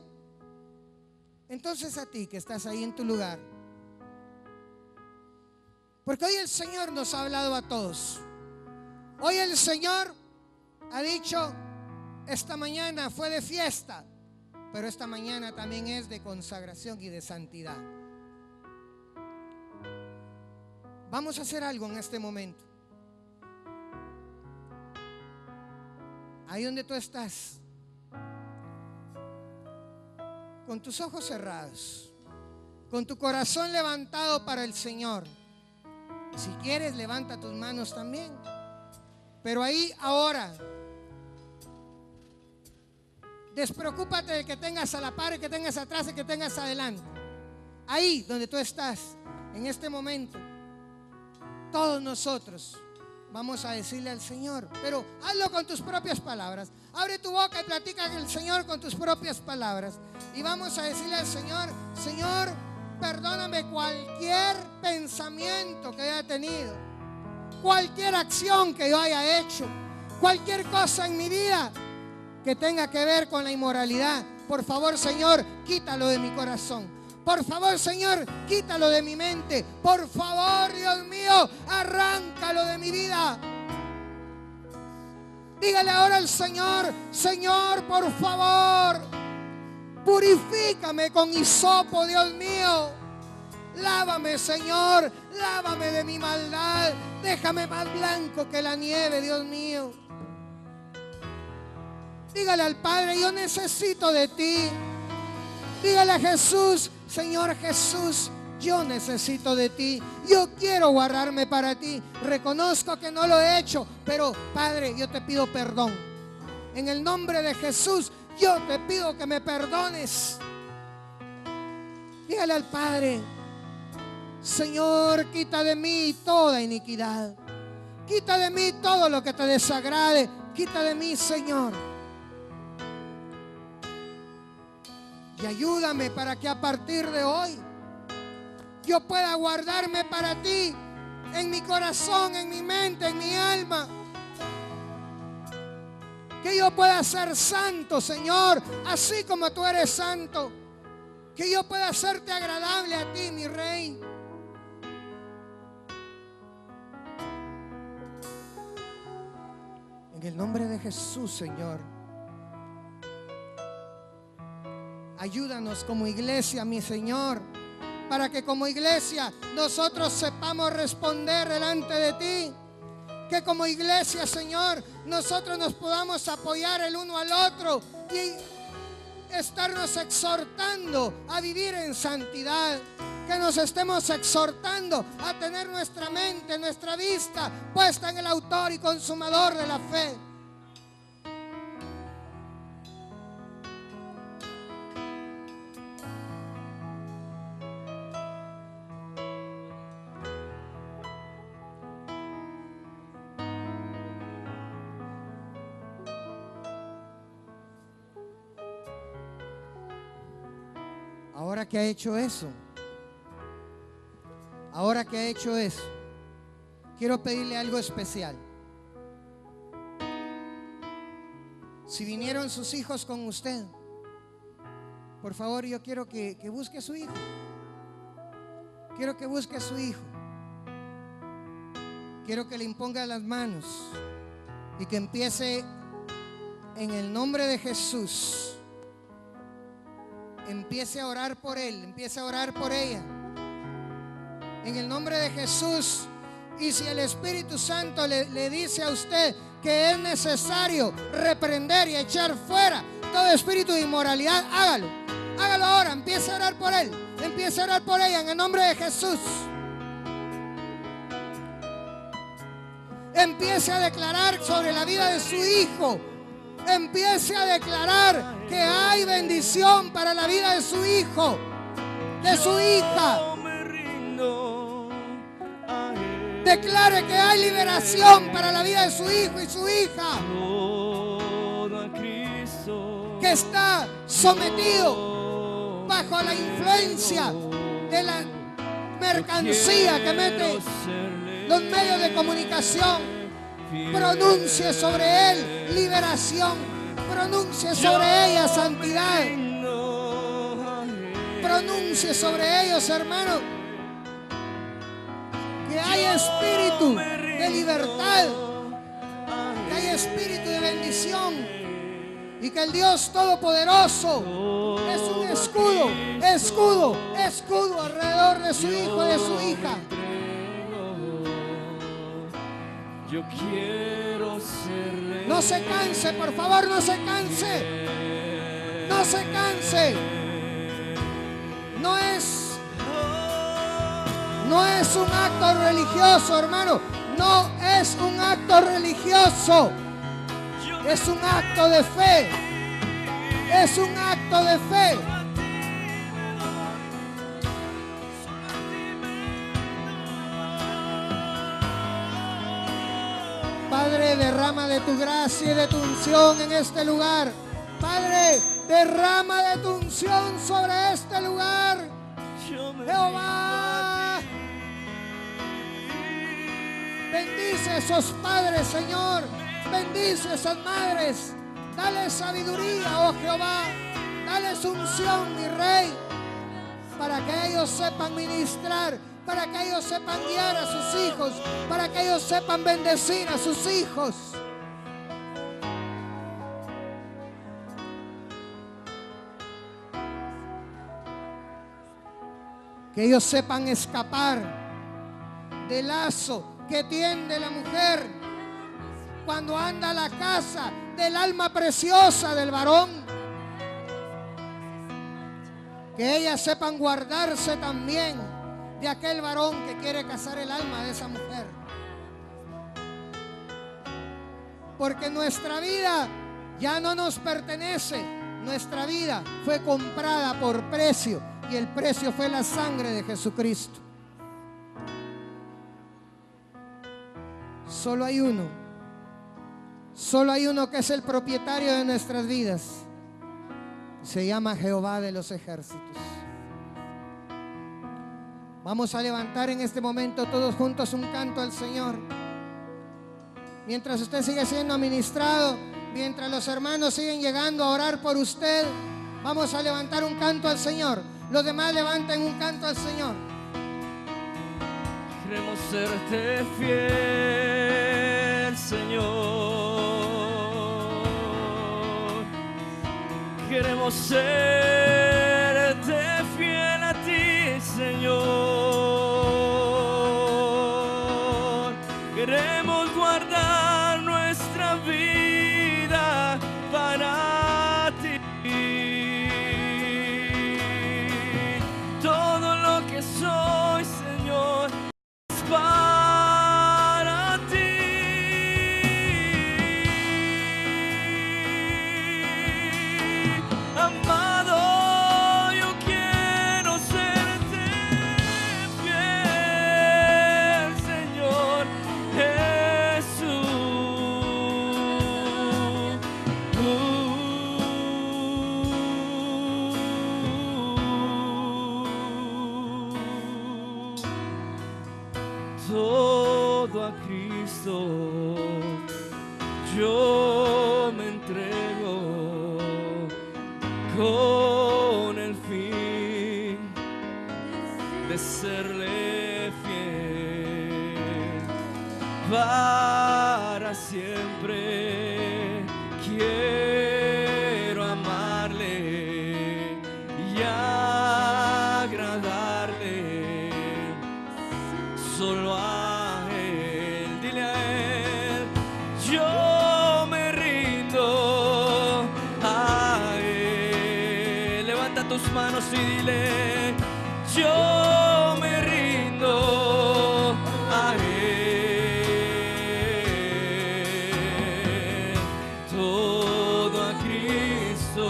Speaker 4: Entonces a ti que estás ahí en tu lugar, porque hoy el Señor nos ha hablado a todos. Hoy el Señor ha dicho: esta mañana fue de fiesta, pero esta mañana también es de consagración y de santidad. Vamos a hacer algo en este momento. Ahí donde tú estás, con tus ojos cerrados, con tu corazón levantado para el Señor. Si quieres, levanta tus manos también. Pero ahí ahora, despreocúpate de que tengas a la par, de que tengas atrás, de que tengas adelante. Ahí donde tú estás, en este momento, todos nosotros vamos a decirle al Señor, pero hazlo con tus propias palabras. Abre tu boca y platica con el Señor con tus propias palabras. Y vamos a decirle al Señor: Señor, perdóname cualquier pensamiento que haya tenido, cualquier acción que yo haya hecho, cualquier cosa en mi vida que tenga que ver con la inmoralidad. Por favor, Señor, quítalo de mi corazón. Por favor, Señor, quítalo de mi mente. Por favor, Dios mío, arráncalo de mi vida. Dígale ahora al Señor: Señor, por favor, purifícame con hisopo, Dios mío. Lávame, Señor, lávame de mi maldad. Déjame más blanco que la nieve, Dios mío. Dígale al Padre: yo necesito de ti. Dígale a Jesús: Señor Jesús, yo necesito de ti. Yo quiero guardarme para ti. Reconozco que no lo he hecho, pero Padre, yo te pido perdón. En el nombre de Jesús, yo te pido que me perdones. Dígale al Padre: Señor, quita de mí toda iniquidad. Quita de mí todo lo que te desagrade. Quita de mí, Señor. Y ayúdame para que a partir de hoy yo pueda guardarme para ti, en mi corazón, en mi mente, en mi alma. Que yo pueda ser santo, Señor, así como tú eres santo. Que yo pueda hacerte agradable a ti, mi Rey. En el nombre de Jesús, Señor, ayúdanos como iglesia, mi Señor, para que como iglesia nosotros sepamos responder delante de ti. Que como iglesia, Señor, nosotros nos podamos apoyar el uno al otro y estarnos exhortando a vivir en santidad. que nos estemos exhortando a tener nuestra mente, nuestra vista puesta en el autor y consumador de la fe. Ahora que ha hecho eso, quiero pedirle algo especial. Si vinieron sus hijos con usted, por favor, yo quiero que busque a su hijo. Quiero que busque a su hijo. Quiero que le imponga las manos y que empiece en el nombre de Jesús. Empiece a orar por él, empiece a orar por ella. En el nombre de Jesús. Y si el Espíritu Santo le dice a usted que es necesario reprender y echar fuera todo espíritu de inmoralidad, hágalo. Hágalo ahora, empiece a orar por él. Empiece a orar por ella en el nombre de Jesús. Empiece a declarar sobre la vida de su hijo. Empiece a declarar que hay bendición para la vida de su hijo, de su hija. Declare que hay liberación para la vida de su hijo y su hija, que está sometido bajo la influencia de la mercancía que mete los medios de comunicación. Pronuncie sobre él liberación. Pronuncie sobre ella santidad. Pronuncie sobre ellos, hermano, que hay espíritu de libertad, que hay espíritu de bendición, y que el Dios Todopoderoso es un escudo alrededor de su hijo y de su hija.
Speaker 5: Yo quiero ser.
Speaker 4: No se canse, por favor, no se canse. No se canse. No es un acto religioso, hermano. No es un acto religioso. Es un acto de fe. Es un acto de fe. Padre, derrama de tu gracia y de tu unción en este lugar. Padre, derrama de tu unción sobre este lugar. Jehová, bendice a esos padres, Señor. Bendice a esas madres. Dale sabiduría, oh Jehová. Dale unción, mi Rey, para que ellos sepan ministrar, para que ellos sepan guiar a sus hijos, para que ellos sepan bendecir a sus hijos. Que ellos sepan escapar del lazo que tiende la mujer cuando anda a la casa del alma preciosa del varón. Que ellas sepan guardarse también de aquel varón que quiere cazar el alma de esa mujer. Porque nuestra vida ya no nos pertenece. Nuestra vida fue comprada por precio, y el precio fue la sangre de Jesucristo. Solo hay uno que es el propietario de nuestras vidas. Se llama Jehová de los ejércitos. Vamos a levantar en este momento todos juntos un canto al Señor. Mientras usted sigue siendo ministrado, mientras los hermanos siguen llegando a orar por usted, vamos a levantar un canto al Señor. Los demás levanten un canto al Señor.
Speaker 5: Queremos serte fiel, Señor. Queremos serte fiel a ti, Señor. Queremos guardar nuestra vida para ti. Todo lo que somos todo a Cristo yo me entrego con el fin de serle fiel para siempre. Quiero amarle y agradarle solo a Él. Dile a Él, yo me rindo a Él. Levanta tus manos y dile, yo me rindo a Él. Todo a Cristo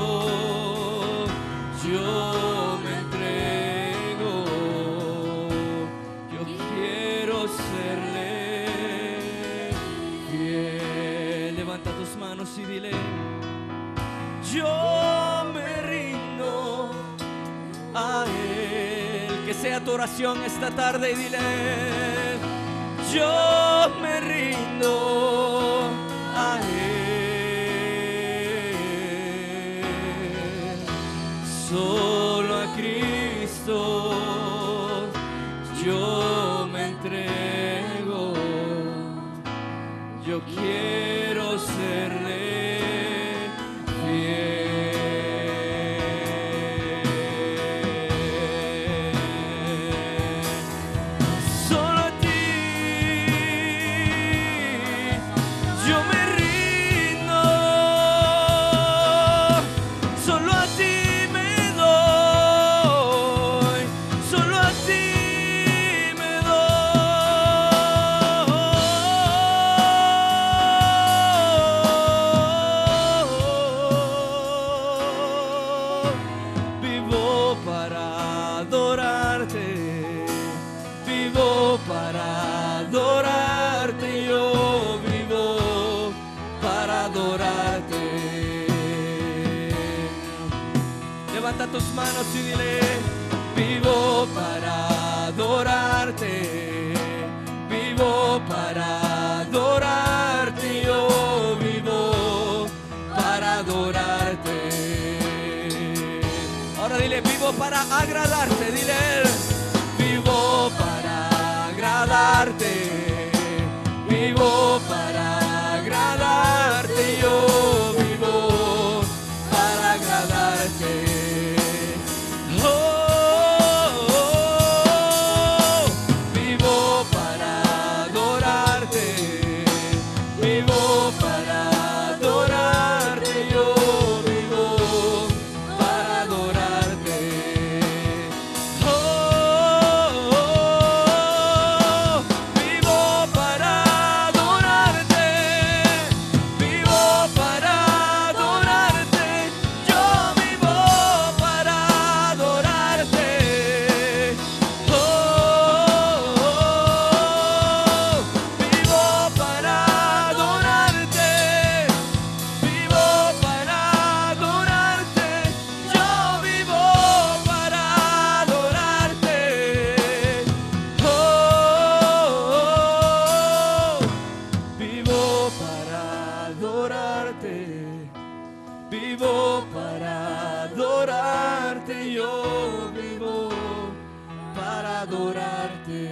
Speaker 5: yo me entrego. Yo quiero serle fiel. Levanta tus manos y dile, yo me rindo a Él. Que sea tu oración esta tarde y dile, yo me rindo a Él. Solo a Cristo yo me entrego. Yo quiero serle fiel. Solo a ti yo me rindo. Solo a ti me doy. Solo a ti me doy. Vivo para adorarte. Vivo para adorarte. Yo vivo para adorarte. Levanta tus manos y dile, vivo para adorarte. Vivo para adorarte. Yo vivo para adorarte. Ahora dile, vivo para agradarte. Dile, vivo para agradarte. Vivo para agradarte. Yo vivo para agradarte. Oh, oh, oh. Vivo para adorarte. Vivo para adorarte. Yo vivo para adorarte. Oh, oh, oh. Vivo para adorarte. Vivo para adorarte. Yo vivo para adorarte. Oh, oh, oh. Vivo para adorarte. Vivo para adorarte. Yo vivo para adorarte. Oh, oh, oh. Vivo para adorarte. Vivo para adorarte. Yo vivo para adorarte.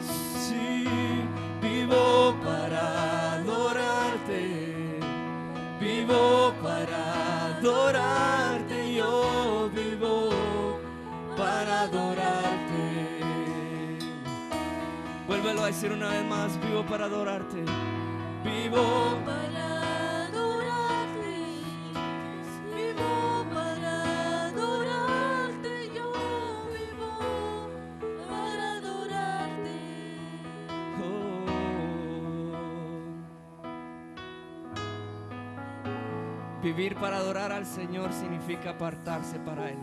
Speaker 5: Sí, vivo para adorarte. Vivo para adorarte. Yo vivo para adorarte. Vuélvelo a decir una vez más, vivo para adorarte. Vivo
Speaker 6: Para adorarte, vivo para adorarte, yo vivo para adorarte.
Speaker 5: oh. Vivir para adorar al Señor significa apartarse para Él.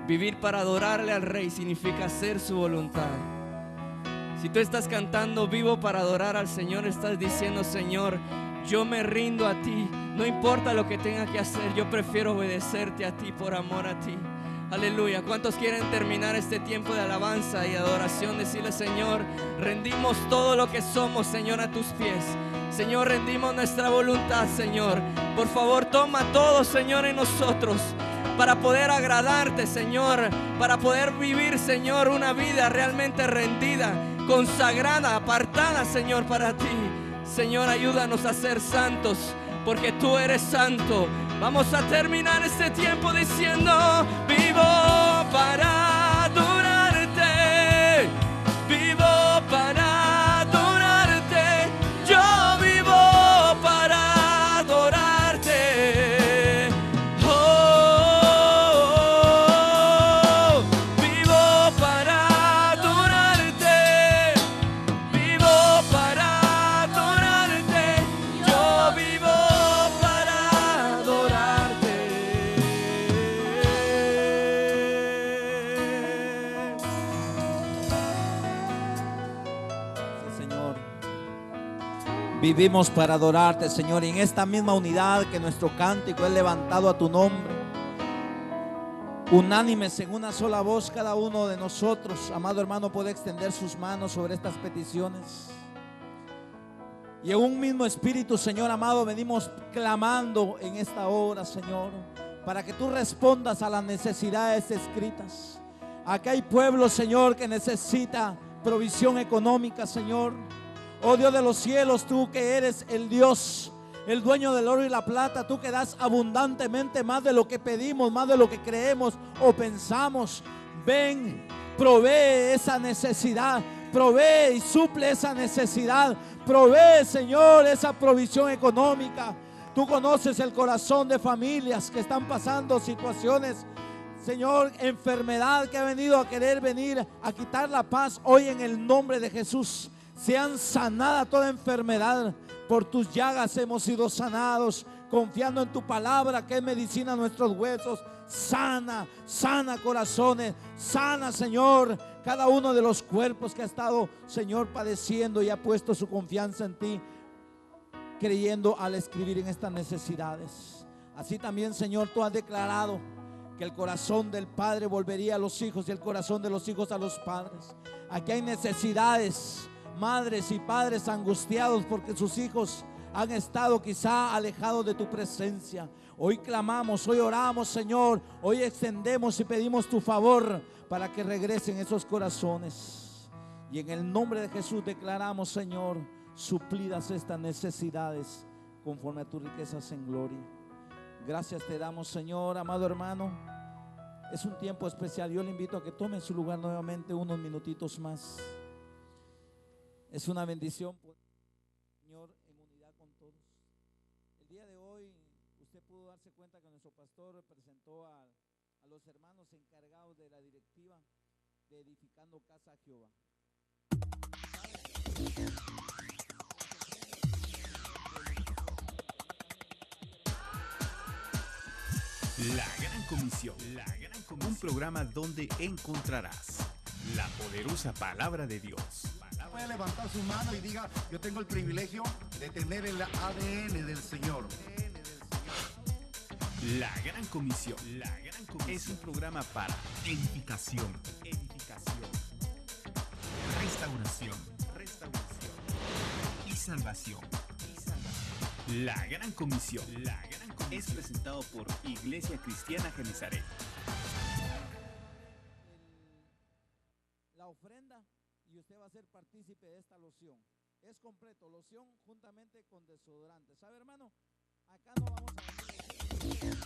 Speaker 5: Vivir para adorarle al Rey significa hacer su voluntad. Si tú estás cantando vivo para adorar al Señor, estás diciendo, Señor, yo me rindo a ti. No importa lo que tenga que hacer, yo prefiero obedecerte a ti por amor a ti. Aleluya. ¿Cuántos quieren terminar este tiempo de alabanza y adoración? Decirle: Señor, rendimos todo lo que somos, Señor, a tus pies. Señor, rendimos nuestra voluntad, Señor. Por favor, toma todo, Señor, en nosotros, para poder agradarte, Señor, para poder vivir, Señor, una vida realmente rendida, consagrada, apartada, Señor, para ti. Señor, ayúdanos a ser santos, porque tú eres santo. Vamos a terminar este tiempo diciendo: vivo para adorarte, vivo para adorarte, yo vivo para adorarte. Oh, vivo para adorarte, vivo para adorarte, yo vivo para adorarte.
Speaker 7: Sí, Señor. Vivimos para adorarte, Señor, y en esta misma unidad que nuestro cántico es levantado a tu nombre, unánimes en una sola voz, cada uno de nosotros, amado hermano, puede extender sus manos sobre estas peticiones. Y en un mismo espíritu, Señor amado, venimos clamando en esta hora, Señor, para que tú respondas a las necesidades escritas. Aquí hay pueblo, Señor, que necesita provisión económica, Señor. Oh Dios de los cielos, tú que eres el Dios, el dueño del oro y la plata, tú que das abundantemente más de lo que pedimos, más de lo que creemos o pensamos. Ven, provee esa necesidad, provee y suple esa necesidad, provee, Señor, esa provisión económica. Tú conoces el corazón de familias que están pasando situaciones, Señor, enfermedad que ha venido a querer venir a quitar la paz. Hoy en el nombre de Jesús sean sanada toda enfermedad. Por tus llagas hemos sido sanados, confiando en tu palabra que es medicina a nuestros huesos. Sana, sana corazones, sana, Señor, cada uno de los cuerpos que ha estado, Señor, padeciendo y ha puesto su confianza en ti, creyendo al escribir en estas necesidades. Así también, Señor, tú has declarado que el corazón del padre volvería a los hijos y el corazón de los hijos a los padres. Aquí hay necesidades, madres y padres angustiados porque sus hijos han estado quizá alejados de tu presencia. Hoy clamamos, hoy oramos, Señor, hoy extendemos y pedimos tu favor para que regresen esos corazones. Y en el nombre de Jesús declaramos, Señor, suplidas estas necesidades conforme a tus riquezas en gloria. Gracias te damos, Señor. Amado hermano, es un tiempo especial. Yo le invito a que tome su lugar nuevamente unos minutitos más. Es una bendición, Señor, en unidad con todos. El día de hoy usted pudo darse cuenta que nuestro pastor presentó a los hermanos encargados de la directiva de Edificando Casa a Jehová.
Speaker 1: La Gran Comisión, un programa donde encontrarás la poderosa palabra de Dios.
Speaker 2: Puede levantar su mano y diga: yo tengo el privilegio de tener el ADN del Señor.
Speaker 1: La Gran Comisión, es un programa para edificación, restauración y salvación. La Gran Comisión, es presentado por Iglesia Cristiana Genesaret.
Speaker 7: La ofrenda, y usted va a ser partícipe de esta loción. Es completo, loción juntamente con desodorante. ¿Sabe, hermano? Acá no vamos a venir.